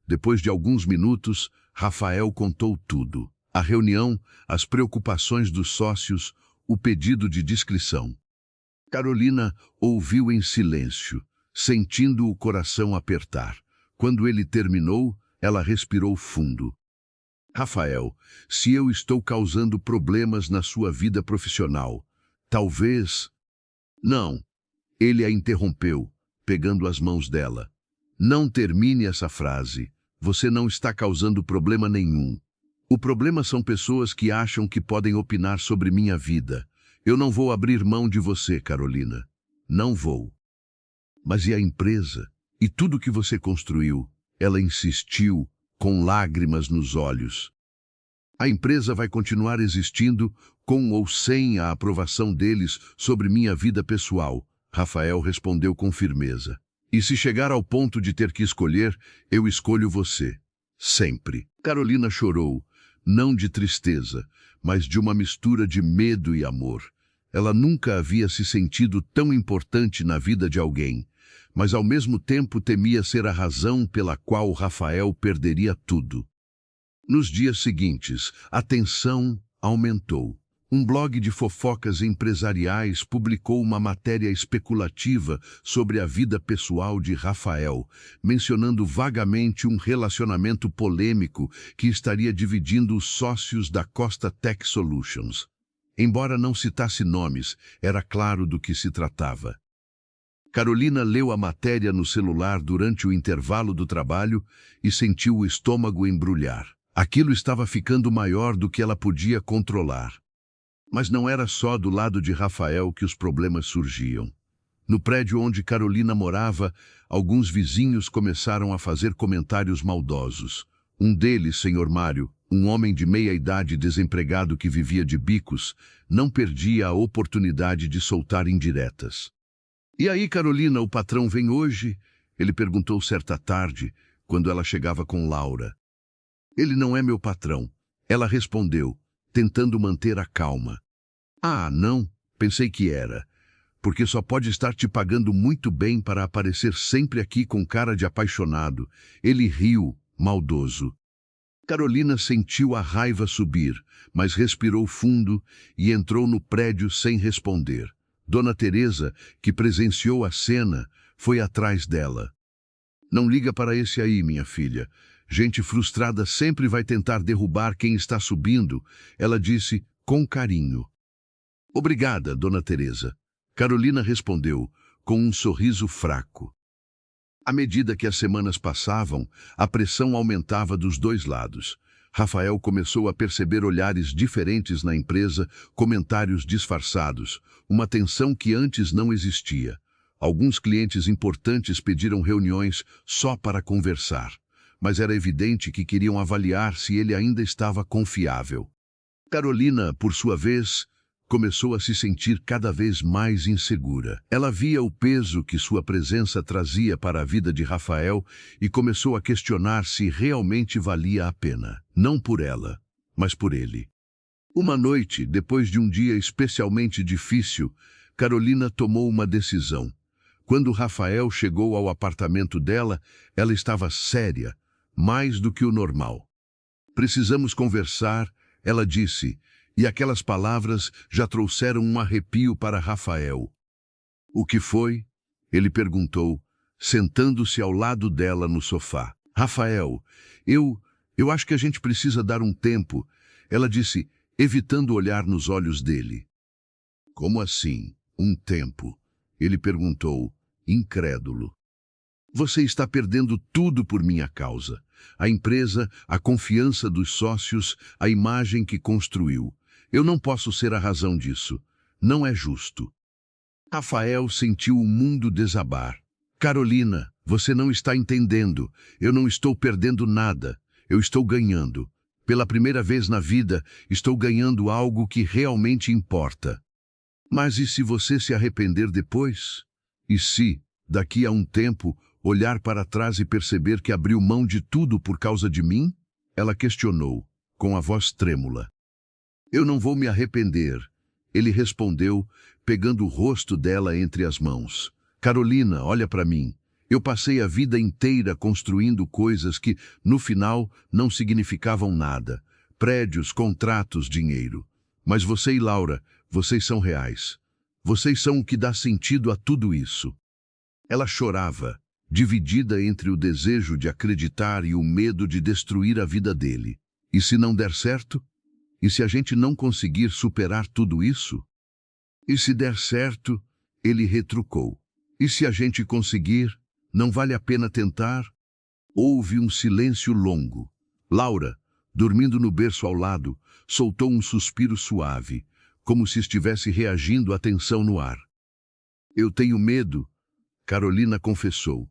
Depois de alguns minutos, Rafael contou tudo. A reunião, as preocupações dos sócios, o pedido de discrição. Carolina ouviu em silêncio, sentindo o coração apertar. Quando ele terminou, ela respirou fundo. Rafael, se eu estou causando problemas na sua vida profissional, talvez... Não, ele a interrompeu, pegando as mãos dela. Não termine essa frase. Você não está causando problema nenhum. O problema são pessoas que acham que podem opinar sobre minha vida. Eu não vou abrir mão de você, Carolina. Não vou. Mas e a empresa? E tudo que você construiu? Ela insistiu, com lágrimas nos olhos. A empresa vai continuar existindo, com ou sem a aprovação deles sobre minha vida pessoal, Rafael respondeu com firmeza. E se chegar ao ponto de ter que escolher, eu escolho você. Sempre. Carolina chorou, não de tristeza, mas de uma mistura de medo e amor. Ela nunca havia se sentido tão importante na vida de alguém, mas ao mesmo tempo temia ser a razão pela qual Rafael perderia tudo. Nos dias seguintes, a tensão aumentou. Um blog de fofocas empresariais publicou uma matéria especulativa sobre a vida pessoal de Rafael, mencionando vagamente um relacionamento polêmico que estaria dividindo os sócios da Costa Tech Solutions. Embora não citasse nomes, era claro do que se tratava. Carolina leu a matéria no celular durante o intervalo do trabalho e sentiu o estômago embrulhar. Aquilo estava ficando maior do que ela podia controlar. Mas não era só do lado de Rafael que os problemas surgiam. No prédio onde Carolina morava, alguns vizinhos começaram a fazer comentários maldosos. Um deles, Sr. Mário, um homem de meia-idade desempregado que vivia de bicos, não perdia a oportunidade de soltar indiretas. E aí, Carolina, o patrão vem hoje? Ele perguntou certa tarde, quando ela chegava com Laura. Ele não é meu patrão, ela respondeu, tentando manter a calma. Ah, não, pensei que era, porque só pode estar te pagando muito bem para aparecer sempre aqui com cara de apaixonado. Ele riu, maldoso. Carolina sentiu a raiva subir, mas respirou fundo e entrou no prédio sem responder. Dona Teresa, que presenciou a cena, foi atrás dela. Não liga para esse aí, minha filha. Gente frustrada sempre vai tentar derrubar quem está subindo, ela disse com carinho. Obrigada, Dona Teresa. Carolina respondeu, com um sorriso fraco. À medida que as semanas passavam, a pressão aumentava dos dois lados. Rafael começou a perceber olhares diferentes na empresa, comentários disfarçados, uma tensão que antes não existia. Alguns clientes importantes pediram reuniões só para conversar, mas era evidente que queriam avaliar se ele ainda estava confiável. Carolina, por sua vez, começou a se sentir cada vez mais insegura. Ela via o peso que sua presença trazia para a vida de Rafael e começou a questionar se realmente valia a pena. Não por ela, mas por ele. Uma noite, depois de um dia especialmente difícil, Carolina tomou uma decisão. Quando Rafael chegou ao apartamento dela, ela estava séria, mais do que o normal. Precisamos conversar, ela disse, e aquelas palavras já trouxeram um arrepio para Rafael. O que foi? Ele perguntou, sentando-se ao lado dela no sofá. Rafael, eu acho que a gente precisa dar um tempo, ela disse, evitando olhar nos olhos dele. Como assim, um tempo? Ele perguntou, incrédulo. Você está perdendo tudo por minha causa. A empresa, a confiança dos sócios, a imagem que construiu. Eu não posso ser a razão disso. Não é justo. Rafael sentiu o mundo desabar. Carolina, você não está entendendo. Eu não estou perdendo nada. Eu estou ganhando. Pela primeira vez na vida, estou ganhando algo que realmente importa. Mas e se você se arrepender depois? E se, daqui a um tempo, olhar para trás e perceber que abriu mão de tudo por causa de mim? Ela questionou, com a voz trêmula. Eu não vou me arrepender, ele respondeu, pegando o rosto dela entre as mãos. Carolina, olha para mim. Eu passei a vida inteira construindo coisas que, no final, não significavam nada. Prédios, contratos, dinheiro. Mas você e Laura, vocês são reais. Vocês são o que dá sentido a tudo isso. Ela chorava, dividida entre o desejo de acreditar e o medo de destruir a vida dele. E se não der certo? E se a gente não conseguir superar tudo isso? E se der certo, ele retrucou. E se a gente conseguir, não vale a pena tentar? Houve um silêncio longo. Laura, dormindo no berço ao lado, soltou um suspiro suave, como se estivesse reagindo à tensão no ar. Eu tenho medo, Carolina confessou.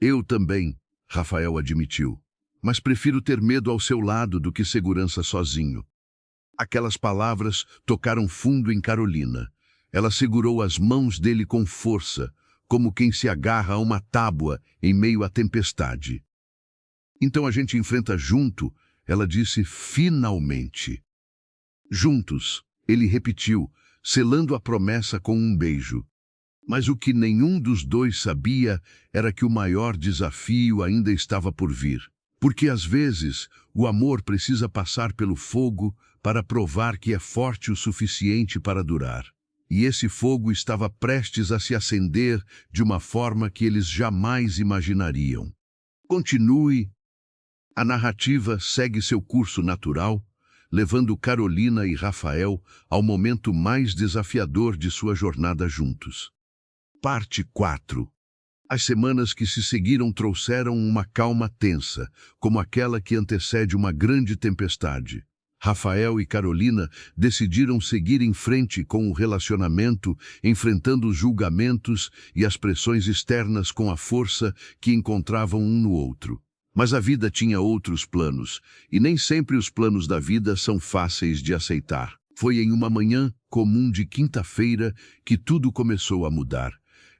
Eu também, Rafael admitiu. Mas prefiro ter medo ao seu lado do que segurança sozinho. Aquelas palavras tocaram fundo em Carolina. Ela segurou as mãos dele com força, como quem se agarra a uma tábua em meio à tempestade. Então a gente enfrenta junto, ela disse finalmente. Juntos, ele repetiu, selando a promessa com um beijo. Mas o que nenhum dos dois sabia era que o maior desafio ainda estava por vir. Porque às vezes o amor precisa passar pelo fogo para provar que é forte o suficiente para durar. E esse fogo estava prestes a se acender de uma forma que eles jamais imaginariam. Continue. A narrativa segue seu curso natural, levando Carolina e Rafael ao momento mais desafiador de sua jornada juntos. Parte 4. As semanas que se seguiram trouxeram uma calma tensa, como aquela que antecede uma grande tempestade. Rafael e Carolina decidiram seguir em frente com o relacionamento, enfrentando os julgamentos e as pressões externas com a força que encontravam um no outro. Mas a vida tinha outros planos, e nem sempre os planos da vida são fáceis de aceitar. Foi em uma manhã comum de quinta-feira que tudo começou a mudar.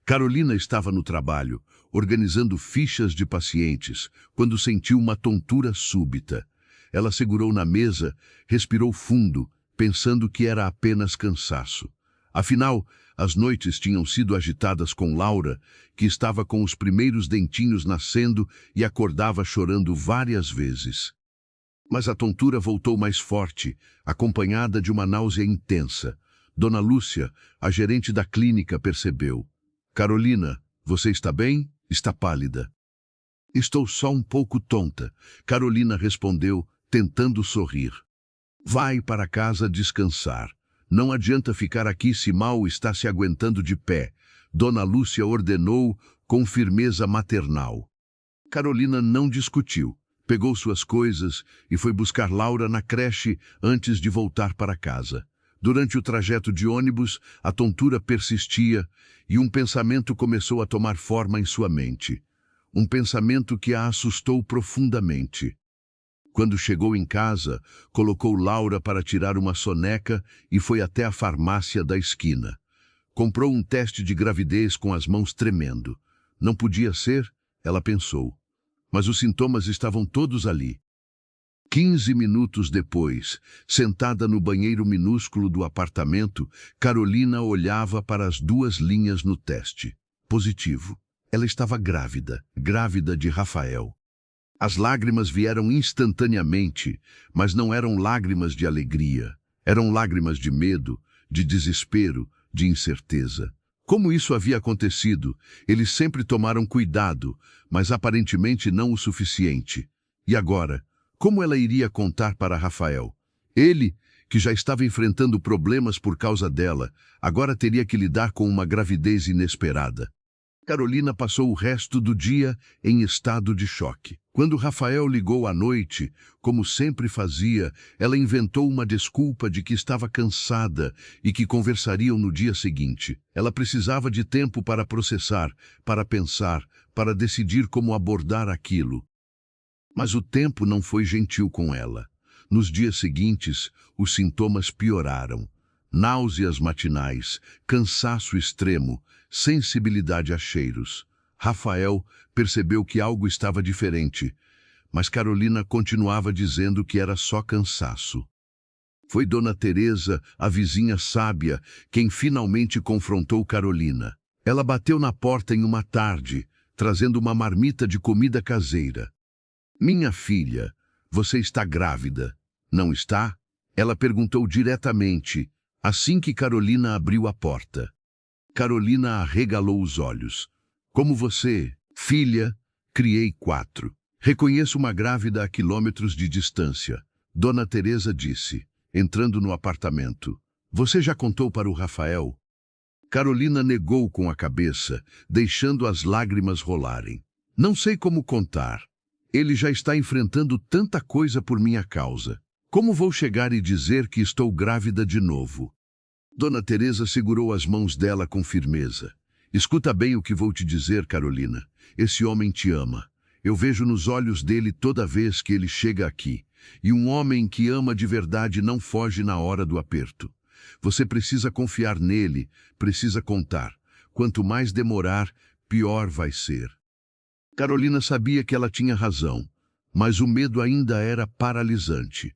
Carolina estava no trabalho, organizando fichas de pacientes, quando sentiu uma tontura súbita. Ela segurou na mesa, respirou fundo, pensando que era apenas cansaço. Afinal, as noites tinham sido agitadas com Laura, que estava com os primeiros dentinhos nascendo e acordava chorando várias vezes. Mas a tontura voltou mais forte, acompanhada de uma náusea intensa. Dona Lúcia, a gerente da clínica, percebeu. Carolina, você está bem? Está pálida. Estou só um pouco tonta, Carolina respondeu, tentando sorrir. Vai para casa descansar. Não adianta ficar aqui se mal está se aguentando de pé. Dona Lúcia ordenou com firmeza maternal. Carolina não discutiu. Pegou suas coisas e foi buscar Laura na creche antes de voltar para casa. Durante o trajeto de ônibus, a tontura persistia e um pensamento começou a tomar forma em sua mente. Um pensamento que a assustou profundamente. Quando chegou em casa, colocou Laura para tirar uma soneca e foi até a farmácia da esquina. Comprou um teste de gravidez com as mãos tremendo. Não podia ser, ela pensou. Mas os sintomas estavam todos ali. 15 minutos depois, sentada no banheiro minúsculo do apartamento, Carolina olhava para as 2 linhas no teste. Positivo. Ela estava grávida, grávida de Rafael. As lágrimas vieram instantaneamente, mas não eram lágrimas de alegria. Eram lágrimas de medo, de desespero, de incerteza. Como isso havia acontecido? Eles sempre tomaram cuidado, mas aparentemente não o suficiente. E agora, como ela iria contar para Rafael? Ele, que já estava enfrentando problemas por causa dela, agora teria que lidar com uma gravidez inesperada. Carolina passou o resto do dia em estado de choque. Quando Rafael ligou à noite, como sempre fazia, ela inventou uma desculpa de que estava cansada e que conversariam no dia seguinte. Ela precisava de tempo para processar, para pensar, para decidir como abordar aquilo. Mas o tempo não foi gentil com ela. Nos dias seguintes, os sintomas pioraram. Náuseas matinais, cansaço extremo, sensibilidade a cheiros. Rafael percebeu que algo estava diferente, mas Carolina continuava dizendo que era só cansaço. Foi Dona Teresa, a vizinha sábia, quem finalmente confrontou Carolina. Ela bateu na porta em uma tarde, trazendo uma marmita de comida caseira. Minha filha, você está grávida, não está? Ela perguntou diretamente, assim que Carolina abriu a porta. Carolina arregalou os olhos. Como você, filha, criei 4. Reconheço uma grávida a quilômetros de distância. Dona Teresa disse, entrando no apartamento. Você já contou para o Rafael? Carolina negou com a cabeça, deixando as lágrimas rolarem. Não sei como contar. Ele já está enfrentando tanta coisa por minha causa. Como vou chegar e dizer que estou grávida de novo? Dona Teresa segurou as mãos dela com firmeza. Escuta bem o que vou te dizer, Carolina. Esse homem te ama. Eu vejo nos olhos dele toda vez que ele chega aqui. E um homem que ama de verdade não foge na hora do aperto. Você precisa confiar nele, precisa contar. Quanto mais demorar, pior vai ser. Carolina sabia que ela tinha razão, mas o medo ainda era paralisante.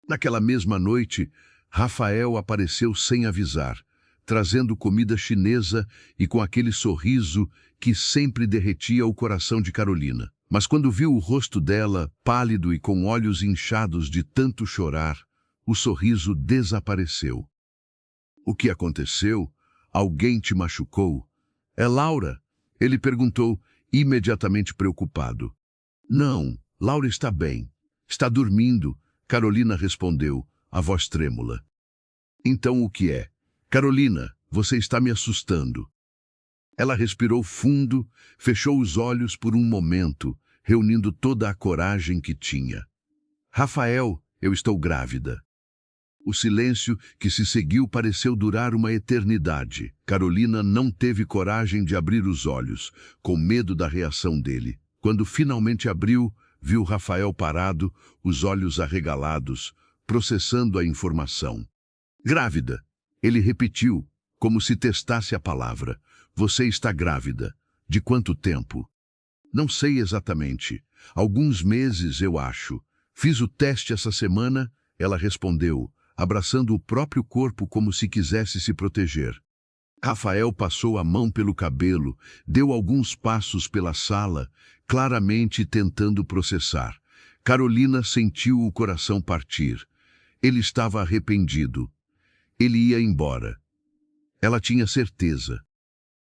Naquela mesma noite, Rafael apareceu sem avisar, trazendo comida chinesa e com aquele sorriso que sempre derretia o coração de Carolina. Mas quando viu o rosto dela, pálido e com olhos inchados de tanto chorar, o sorriso desapareceu. O que aconteceu? Alguém te machucou? É Laura? Ele perguntou, imediatamente preocupado. Não, Laura está bem. Está dormindo, Carolina respondeu, a voz trêmula. Então o que é? Carolina, você está me assustando. Ela respirou fundo, fechou os olhos por um momento, reunindo toda a coragem que tinha. Rafael, eu estou grávida. O silêncio que se seguiu pareceu durar uma eternidade. Carolina não teve coragem de abrir os olhos, com medo da reação dele. Quando finalmente abriu, viu Rafael parado, os olhos arregalados, processando a informação. Grávida, ele repetiu, como se testasse a palavra. Você está grávida. De quanto tempo? Não sei exatamente. Alguns meses, eu acho. Fiz o teste essa semana, ela respondeu, abraçando o próprio corpo como se quisesse se proteger. Rafael passou a mão pelo cabelo, deu alguns passos pela sala, claramente tentando processar. Carolina sentiu o coração partir. Ele estava arrependido. Ele ia embora. Ela tinha certeza.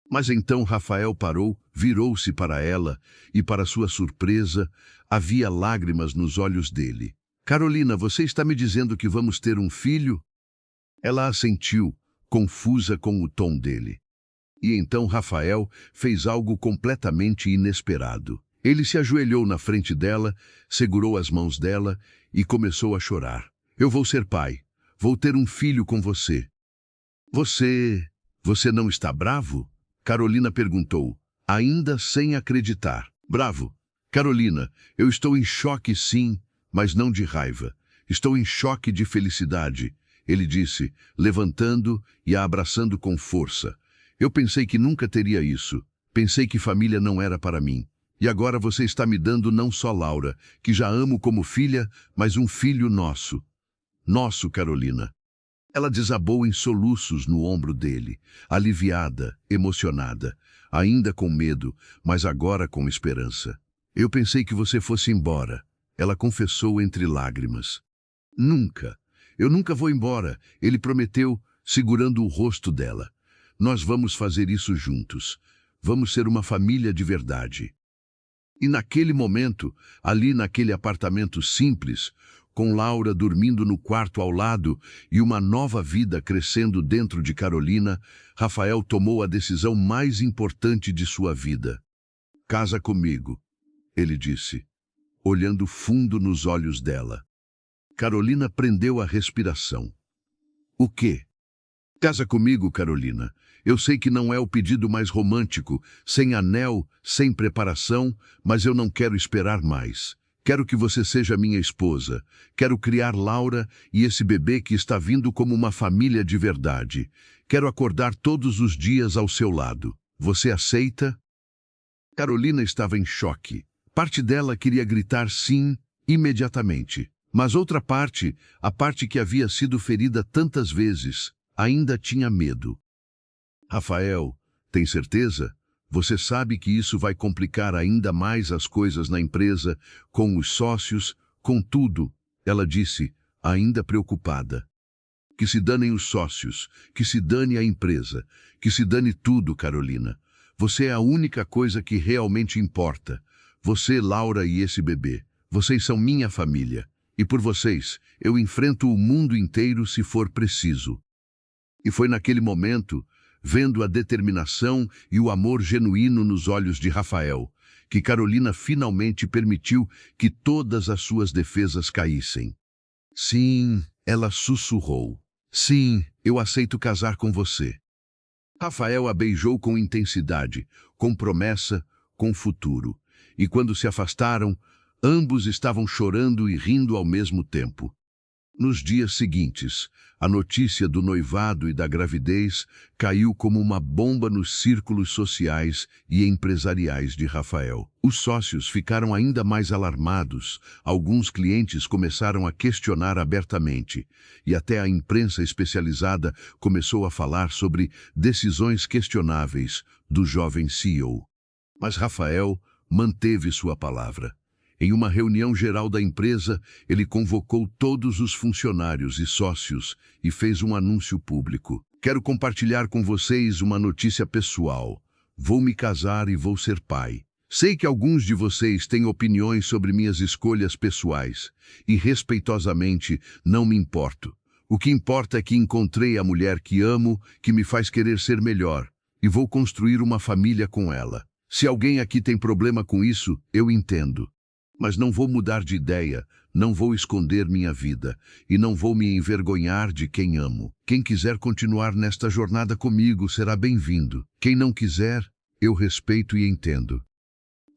Mas então Rafael parou, virou-se para ela e, para sua surpresa, havia lágrimas nos olhos dele. Carolina, você está me dizendo que vamos ter um filho? Ela assentiu, confusa com o tom dele. E então Rafael fez algo completamente inesperado. Ele se ajoelhou na frente dela, segurou as mãos dela e começou a chorar. Eu vou ser pai. Vou ter um filho com você. Você não está bravo? Carolina perguntou, ainda sem acreditar. Bravo. Carolina, eu estou em choque sim, mas não de raiva. Estou em choque de felicidade, ele disse, levantando e a abraçando com força. Eu pensei que nunca teria isso. Pensei que família não era para mim. E agora você está me dando não só Laura, que já amo como filha, mas um filho nosso. Nosso, Carolina. Ela desabou em soluços no ombro dele, aliviada, emocionada, ainda com medo, mas agora com esperança. Eu pensei que você fosse embora, ela confessou entre lágrimas. Nunca. Eu nunca vou embora, ele prometeu, segurando o rosto dela. Nós vamos fazer isso juntos. Vamos ser uma família de verdade. E naquele momento, ali naquele apartamento simples, com Laura dormindo no quarto ao lado e uma nova vida crescendo dentro de Carolina, Rafael tomou a decisão mais importante de sua vida. Casa comigo, ele disse, olhando fundo nos olhos dela. Carolina prendeu a respiração. O quê? Casa comigo, Carolina. Eu sei que não é o pedido mais romântico, sem anel, sem preparação, mas eu não quero esperar mais. Quero que você seja minha esposa. Quero criar Laura e esse bebê que está vindo como uma família de verdade. Quero acordar todos os dias ao seu lado. Você aceita? Carolina estava em choque. Parte dela queria gritar sim, imediatamente. Mas outra parte, a parte que havia sido ferida tantas vezes, ainda tinha medo. Rafael, tem certeza? Você sabe que isso vai complicar ainda mais as coisas na empresa, com os sócios, com tudo, ela disse, ainda preocupada. Que se danem os sócios, que se dane a empresa, que se dane tudo, Carolina. Você é a única coisa que realmente importa. Você, Laura e esse bebê. Vocês são minha família. E por vocês, eu enfrento o mundo inteiro se for preciso. E foi naquele momento, vendo a determinação e o amor genuíno nos olhos de Rafael, que Carolina finalmente permitiu que todas as suas defesas caíssem. Sim, ela sussurrou. Sim, eu aceito casar com você. Rafael a beijou com intensidade, com promessa, com futuro. E quando se afastaram, ambos estavam chorando e rindo ao mesmo tempo. Nos dias seguintes, a notícia do noivado e da gravidez caiu como uma bomba nos círculos sociais e empresariais de Rafael. Os sócios ficaram ainda mais alarmados, alguns clientes começaram a questionar abertamente, e até a imprensa especializada começou a falar sobre decisões questionáveis do jovem CEO. Mas Rafael manteve sua palavra. Em uma reunião geral da empresa, ele convocou todos os funcionários e sócios e fez um anúncio público. Quero compartilhar com vocês uma notícia pessoal. Vou me casar e vou ser pai. Sei que alguns de vocês têm opiniões sobre minhas escolhas pessoais e, respeitosamente, não me importo. O que importa é que encontrei a mulher que amo, que me faz querer ser melhor, e vou construir uma família com ela. Se alguém aqui tem problema com isso, eu entendo. Mas não vou mudar de ideia, não vou esconder minha vida e não vou me envergonhar de quem amo. Quem quiser continuar nesta jornada comigo será bem-vindo. Quem não quiser, eu respeito e entendo.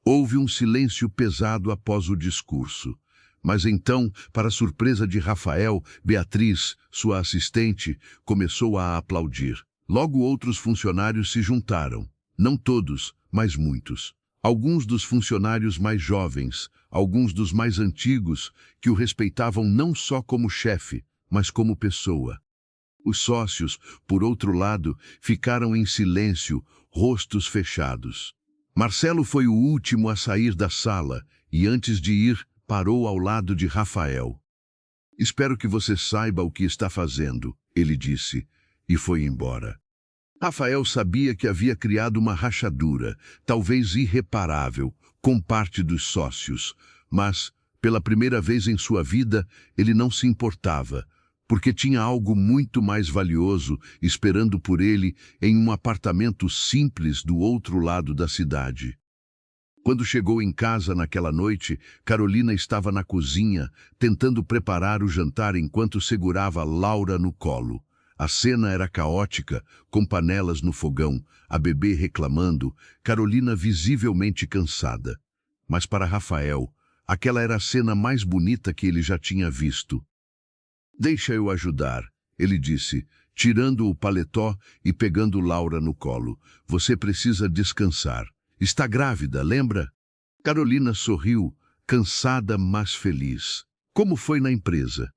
Houve um silêncio pesado após o discurso. Mas então, para surpresa de Rafael, Beatriz, sua assistente, começou a aplaudir. Logo outros funcionários se juntaram. Não todos, mas muitos. Alguns dos funcionários mais jovens, alguns dos mais antigos, que o respeitavam não só como chefe, mas como pessoa. Os sócios, por outro lado, ficaram em silêncio, rostos fechados. Marcelo foi o último a sair da sala e, antes de ir, parou ao lado de Rafael. Espero que você saiba o que está fazendo, ele disse, e foi embora. Rafael sabia que havia criado uma rachadura, talvez irreparável, com parte dos sócios, mas, pela primeira vez em sua vida, ele não se importava, porque tinha algo muito mais valioso esperando por ele em um apartamento simples do outro lado da cidade. Quando chegou em casa naquela noite, Carolina estava na cozinha, tentando preparar o jantar enquanto segurava Laura no colo. A cena era caótica, com panelas no fogão, a bebê reclamando, Carolina visivelmente cansada. Mas para Rafael, aquela era a cena mais bonita que ele já tinha visto. "Deixa eu ajudar", ele disse, tirando o paletó e pegando Laura no colo. "Você precisa descansar. Está grávida, lembra?" Carolina sorriu, cansada, mas feliz. "Como foi na empresa?"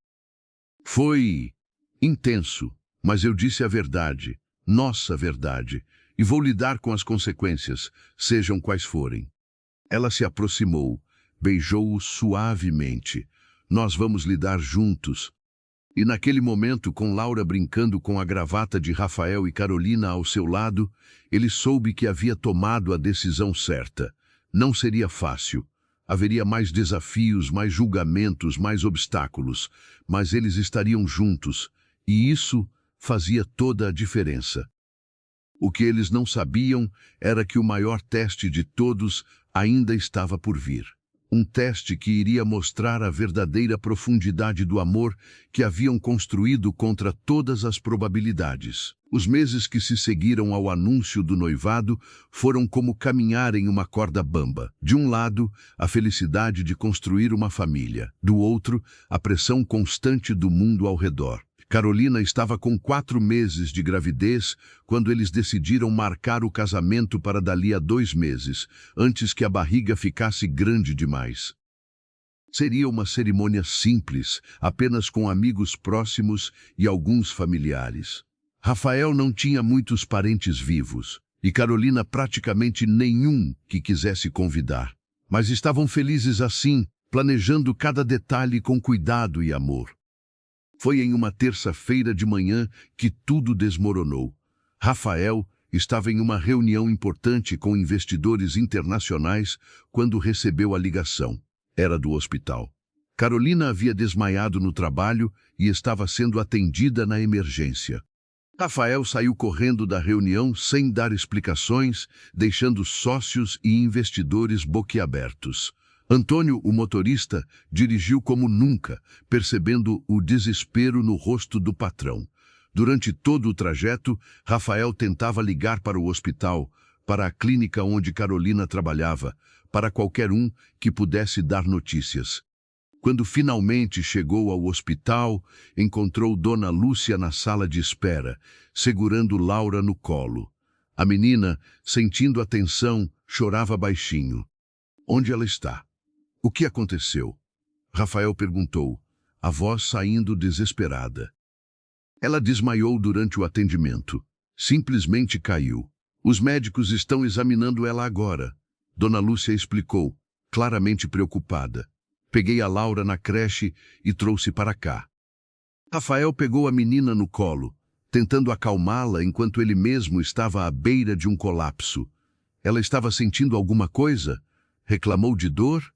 "Foi intenso, mas eu disse a verdade, nossa verdade, e vou lidar com as consequências, sejam quais forem." Ela se aproximou, beijou-o suavemente. "Nós vamos lidar juntos." E naquele momento, com Laura brincando com a gravata de Rafael e Carolina ao seu lado, ele soube que havia tomado a decisão certa. Não seria fácil. Haveria mais desafios, mais julgamentos, mais obstáculos, mas eles estariam juntos, e isso fazia toda a diferença. O que eles não sabiam era que o maior teste de todos ainda estava por vir. Um teste que iria mostrar a verdadeira profundidade do amor que haviam construído contra todas as probabilidades. Os meses que se seguiram ao anúncio do noivado foram como caminhar em uma corda bamba. De um lado, a felicidade de construir uma família. Do outro, a pressão constante do mundo ao redor. Carolina estava com 4 meses de gravidez quando eles decidiram marcar o casamento para dali a 2 meses, antes que a barriga ficasse grande demais. Seria uma cerimônia simples, apenas com amigos próximos e alguns familiares. Rafael não tinha muitos parentes vivos, e Carolina praticamente nenhum que quisesse convidar. Mas estavam felizes assim, planejando cada detalhe com cuidado e amor. Foi em uma terça-feira de manhã que tudo desmoronou. Rafael estava em uma reunião importante com investidores internacionais quando recebeu a ligação. Era do hospital. Carolina havia desmaiado no trabalho e estava sendo atendida na emergência. Rafael saiu correndo da reunião sem dar explicações, deixando sócios e investidores boquiabertos. Antônio, o motorista, dirigiu como nunca, percebendo o desespero no rosto do patrão. Durante todo o trajeto, Rafael tentava ligar para o hospital, para a clínica onde Carolina trabalhava, para qualquer um que pudesse dar notícias. Quando finalmente chegou ao hospital, encontrou Dona Lúcia na sala de espera, segurando Laura no colo. A menina, sentindo a tensão, chorava baixinho. "Onde ela está? O que aconteceu?" Rafael perguntou, a voz saindo desesperada. "Ela desmaiou durante o atendimento. Simplesmente caiu. Os médicos estão examinando ela agora." Dona Lúcia explicou, claramente preocupada. "Peguei a Laura na creche e trouxe para cá." Rafael pegou a menina no colo, tentando acalmá-la enquanto ele mesmo estava à beira de um colapso. Ela estava sentindo alguma coisa? Reclamou de dor?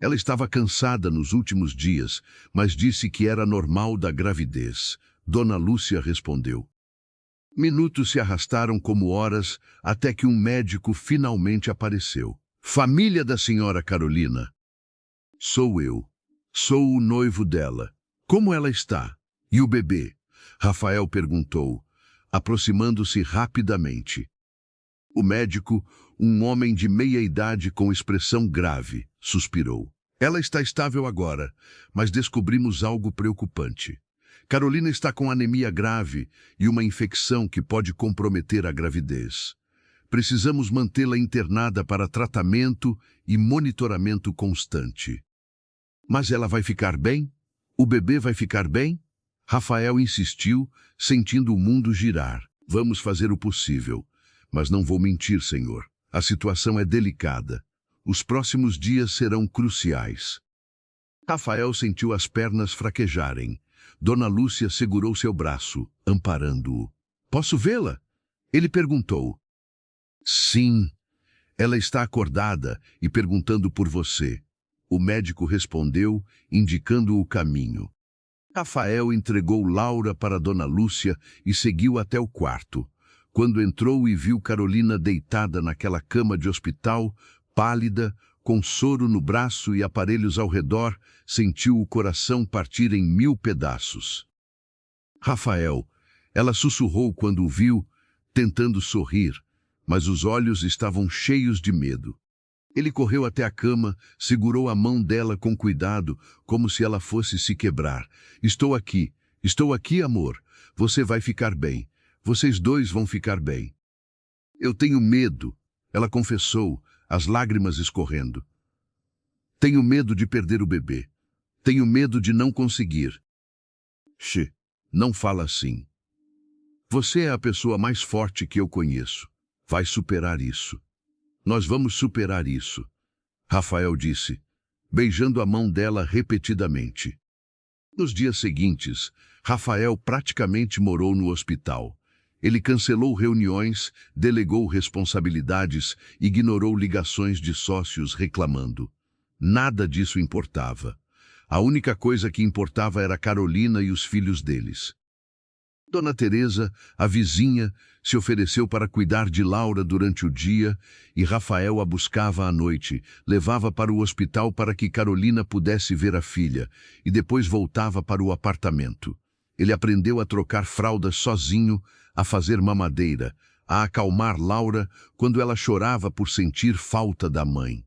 Ela estava cansada nos últimos dias, mas disse que era normal da gravidez. Dona Lúcia respondeu. Minutos se arrastaram como horas até que um médico finalmente apareceu. "Família da senhora Carolina." "Sou eu. Sou o noivo dela. Como ela está? E o bebê?" Rafael perguntou, aproximando-se rapidamente. O médico, um homem de meia idade com expressão grave, suspirou. "Ela está estável agora, mas descobrimos algo preocupante. Carolina está com anemia grave e uma infecção que pode comprometer a gravidez. Precisamos mantê-la internada para tratamento e monitoramento constante." "Mas ela vai ficar bem? O bebê vai ficar bem?" Rafael insistiu, sentindo o mundo girar. "Vamos fazer o possível. Mas não vou mentir, senhor. A situação é delicada. Os próximos dias serão cruciais." Rafael sentiu as pernas fraquejarem. Dona Lúcia segurou seu braço, amparando-o. Posso vê-la? Ele perguntou. Sim, ela está acordada e perguntando por você. O médico respondeu, indicando o caminho. Rafael entregou Laura para Dona Lúcia e seguiu até o quarto. Quando entrou e viu Carolina deitada naquela cama de hospital, pálida, com soro no braço e aparelhos ao redor, sentiu o coração partir em 1000 pedaços. Rafael, ela sussurrou quando o viu, tentando sorrir, mas os olhos estavam cheios de medo. Ele correu até a cama, segurou a mão dela com cuidado, como se ela fosse se quebrar. Estou aqui, amor. Você vai ficar bem. Vocês dois vão ficar bem. Eu tenho medo, ela confessou, as lágrimas escorrendo. Tenho medo de perder o bebê. Tenho medo de não conseguir. Não fala assim. Você é a pessoa mais forte que eu conheço. Vai superar isso. Nós vamos superar isso, Rafael disse, beijando a mão dela repetidamente. Nos dias seguintes, Rafael praticamente morou no hospital. Ele cancelou reuniões, delegou responsabilidades, ignorou ligações de sócios reclamando. Nada disso importava. A única coisa que importava era Carolina e os filhos deles. Dona Teresa, a vizinha, se ofereceu para cuidar de Laura durante o dia e Rafael a buscava à noite, levava para o hospital para que Carolina pudesse ver a filha e depois voltava para o apartamento. Ele aprendeu a trocar fraldas sozinho, a fazer mamadeira, a acalmar Laura quando ela chorava por sentir falta da mãe.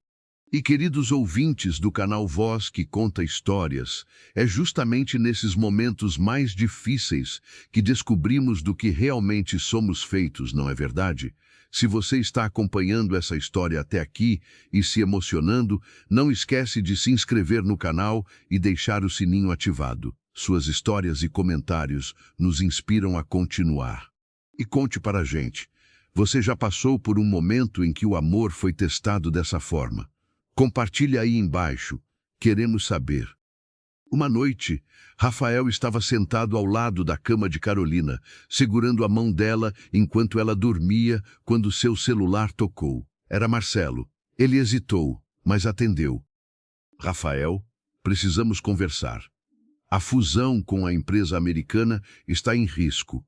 E queridos ouvintes do canal Voz que Conta Histórias, é justamente nesses momentos mais difíceis que descobrimos do que realmente somos feitos, não é verdade? Se você está acompanhando essa história até aqui e se emocionando, não esquece de se inscrever no canal e deixar o sininho ativado. Suas histórias e comentários nos inspiram a continuar. E conte para a gente, você já passou por um momento em que o amor foi testado dessa forma? Compartilhe aí embaixo, queremos saber. Uma noite, Rafael estava sentado ao lado da cama de Carolina, segurando a mão dela enquanto ela dormia quando seu celular tocou. Era Marcelo. Ele hesitou, mas atendeu. Rafael, precisamos conversar. A fusão com a empresa americana está em risco.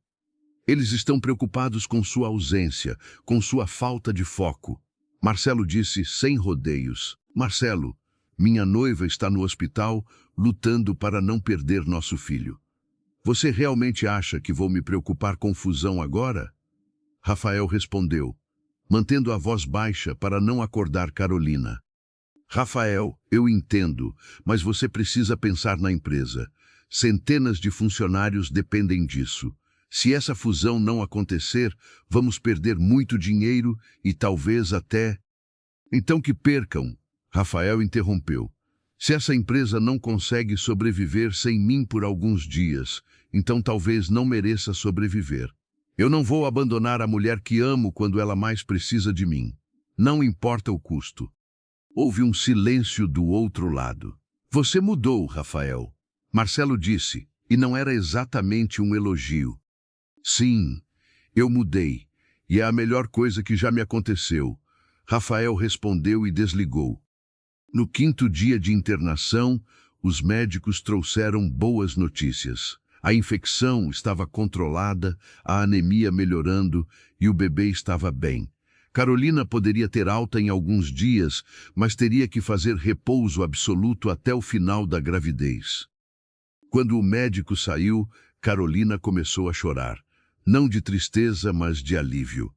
Eles estão preocupados com sua ausência, com sua falta de foco. Marcelo disse sem rodeios. Marcelo, minha noiva está no hospital lutando para não perder nosso filho. Você realmente acha que vou me preocupar com fusão agora? Rafael respondeu, mantendo a voz baixa para não acordar Carolina. Rafael, eu entendo, mas você precisa pensar na empresa. Centenas de funcionários dependem disso. Se essa fusão não acontecer, vamos perder muito dinheiro e talvez até... Então que percam, Rafael interrompeu. Se essa empresa não consegue sobreviver sem mim por alguns dias, então talvez não mereça sobreviver. Eu não vou abandonar a mulher que amo quando ela mais precisa de mim. Não importa o custo. Houve um silêncio do outro lado. Você mudou, Rafael. Marcelo disse, e não era exatamente um elogio. Sim, eu mudei, e é a melhor coisa que já me aconteceu. Rafael respondeu e desligou. No 5º dia de internação, os médicos trouxeram boas notícias. A infecção estava controlada, a anemia melhorando e o bebê estava bem. Carolina poderia ter alta em alguns dias, mas teria que fazer repouso absoluto até o final da gravidez. Quando o médico saiu, Carolina começou a chorar. Não de tristeza, mas de alívio.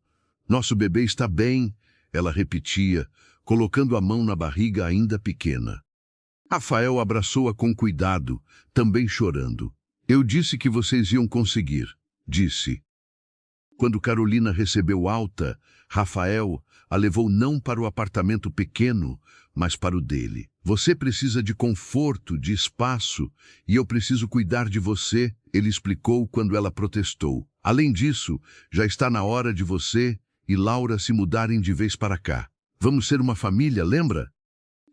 Nosso bebê está bem, ela repetia, colocando a mão na barriga ainda pequena. Rafael abraçou-a com cuidado, também chorando. Eu disse que vocês iam conseguir, disse. Quando Carolina recebeu alta, Rafael a levou não para o apartamento pequeno, mas para o dele. Você precisa de conforto, de espaço, e eu preciso cuidar de você, ele explicou quando ela protestou. Além disso, já está na hora de você e Laura se mudarem de vez para cá. Vamos ser uma família, lembra?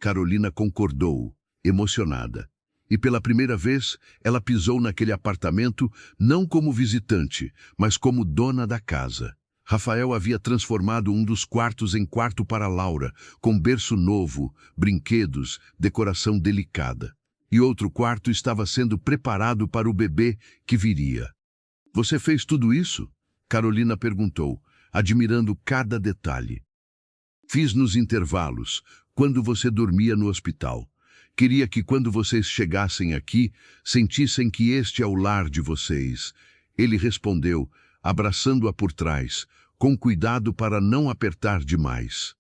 Carolina concordou, emocionada. E pela primeira vez, ela pisou naquele apartamento não como visitante, mas como dona da casa. Rafael havia transformado um dos quartos em quarto para Laura, com berço novo, brinquedos, decoração delicada. E outro quarto estava sendo preparado para o bebê que viria. "Você fez tudo isso?" Carolina perguntou, admirando cada detalhe. "Fiz nos intervalos, quando você dormia no hospital. Queria que quando vocês chegassem aqui, sentissem que este é o lar de vocês." Ele respondeu, abraçando-a por trás, com cuidado para não apertar demais.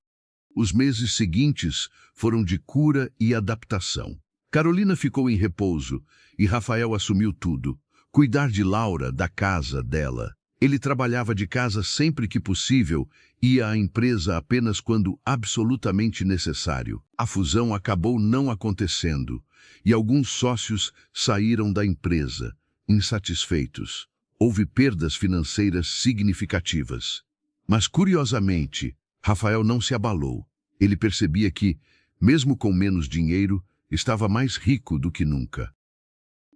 Os meses seguintes foram de cura e adaptação. Carolina ficou em repouso e Rafael assumiu tudo. Cuidar de Laura, da casa dela. Ele trabalhava de casa sempre que possível, ia à empresa apenas quando absolutamente necessário. A fusão acabou não acontecendo e alguns sócios saíram da empresa, insatisfeitos. Houve perdas financeiras significativas. Mas, curiosamente, Rafael não se abalou. Ele percebia que, mesmo com menos dinheiro, estava mais rico do que nunca.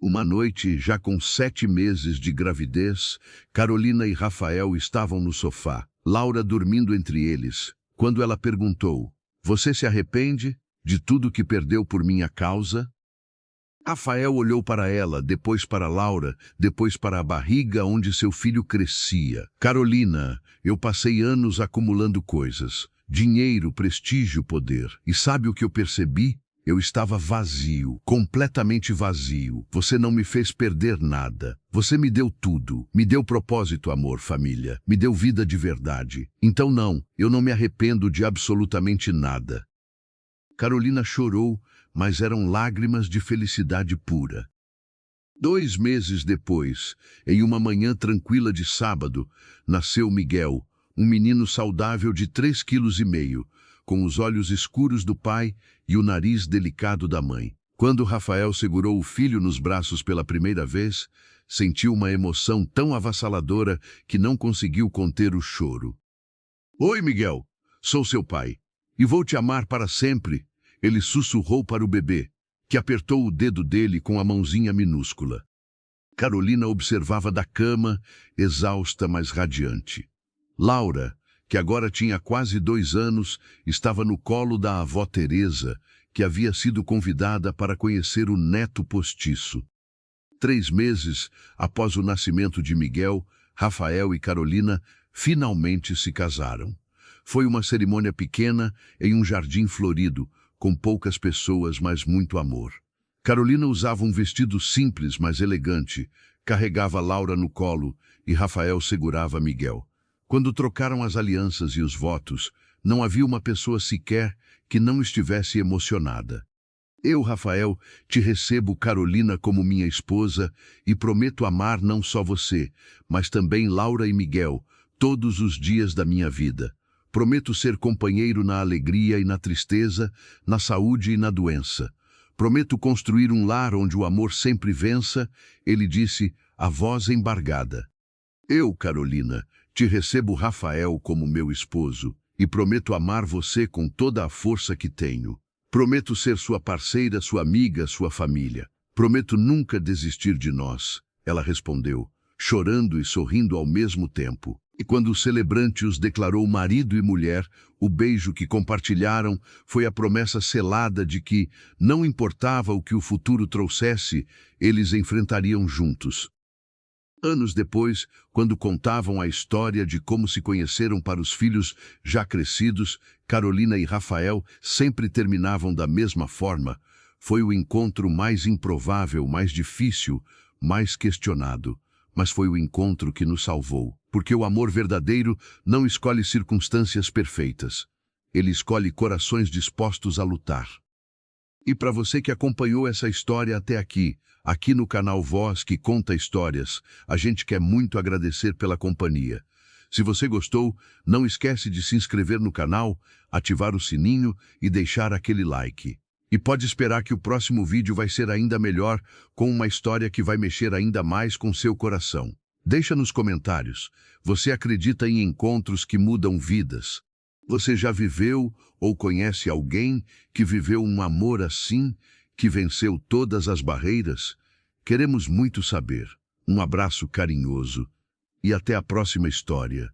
Uma noite, já com 7 meses de gravidez, Carolina e Rafael estavam no sofá, Laura dormindo entre eles, quando ela perguntou: "Você se arrepende de tudo que perdeu por minha causa?" Rafael olhou para ela, depois para Laura, depois para a barriga onde seu filho crescia. "Carolina, eu passei anos acumulando coisas, dinheiro, prestígio, poder. E sabe o que eu percebi? Eu estava vazio, completamente vazio. Você não me fez perder nada. Você me deu tudo. Me deu propósito, amor, família. Me deu vida de verdade. Então não, eu não me arrependo de absolutamente nada." Carolina chorou, mas eram lágrimas de felicidade pura. 2 meses depois, em uma manhã tranquila de sábado, nasceu Miguel, um menino saudável de 3,5 kg, com os olhos escuros do pai e o nariz delicado da mãe. Quando Rafael segurou o filho nos braços pela primeira vez, sentiu uma emoção tão avassaladora que não conseguiu conter o choro. "Oi, Miguel, sou seu pai, e vou te amar para sempre." Ele sussurrou para o bebê, que apertou o dedo dele com a mãozinha minúscula. Carolina observava da cama, exausta, mas radiante. Laura, que agora tinha quase 2 anos, estava no colo da avó Teresa, que havia sido convidada para conhecer o neto postiço. 3 meses após o nascimento de Miguel, Rafael e Carolina finalmente se casaram. Foi uma cerimônia pequena em um jardim florido, com poucas pessoas, mas muito amor. Carolina usava um vestido simples, mas elegante, carregava Laura no colo e Rafael segurava Miguel. Quando trocaram as alianças e os votos, não havia uma pessoa sequer que não estivesse emocionada. "Eu, Rafael, te recebo, Carolina, como minha esposa e prometo amar não só você, mas também Laura e Miguel, todos os dias da minha vida. Prometo ser companheiro na alegria e na tristeza, na saúde e na doença. Prometo construir um lar onde o amor sempre vença", ele disse, a voz embargada. "Eu, Carolina, te recebo, Rafael, como meu esposo e prometo amar você com toda a força que tenho. Prometo ser sua parceira, sua amiga, sua família. Prometo nunca desistir de nós", ela respondeu, chorando e sorrindo ao mesmo tempo. E quando o celebrante os declarou marido e mulher, o beijo que compartilharam foi a promessa selada de que, não importava o que o futuro trouxesse, eles enfrentariam juntos. Anos depois, quando contavam a história de como se conheceram para os filhos já crescidos, Carolina e Rafael sempre terminavam da mesma forma. "Foi o encontro mais improvável, mais difícil, mais questionado. Mas foi o encontro que nos salvou, porque o amor verdadeiro não escolhe circunstâncias perfeitas. Ele escolhe corações dispostos a lutar." E para você que acompanhou essa história até aqui no canal Voz que Conta Histórias, a gente quer muito agradecer pela companhia. Se você gostou, não esquece de se inscrever no canal, ativar o sininho e deixar aquele like. E pode esperar que o próximo vídeo vai ser ainda melhor, com uma história que vai mexer ainda mais com seu coração. Deixa nos comentários, você acredita em encontros que mudam vidas? Você já viveu ou conhece alguém que viveu um amor assim, que venceu todas as barreiras? Queremos muito saber. Um abraço carinhoso e até a próxima história.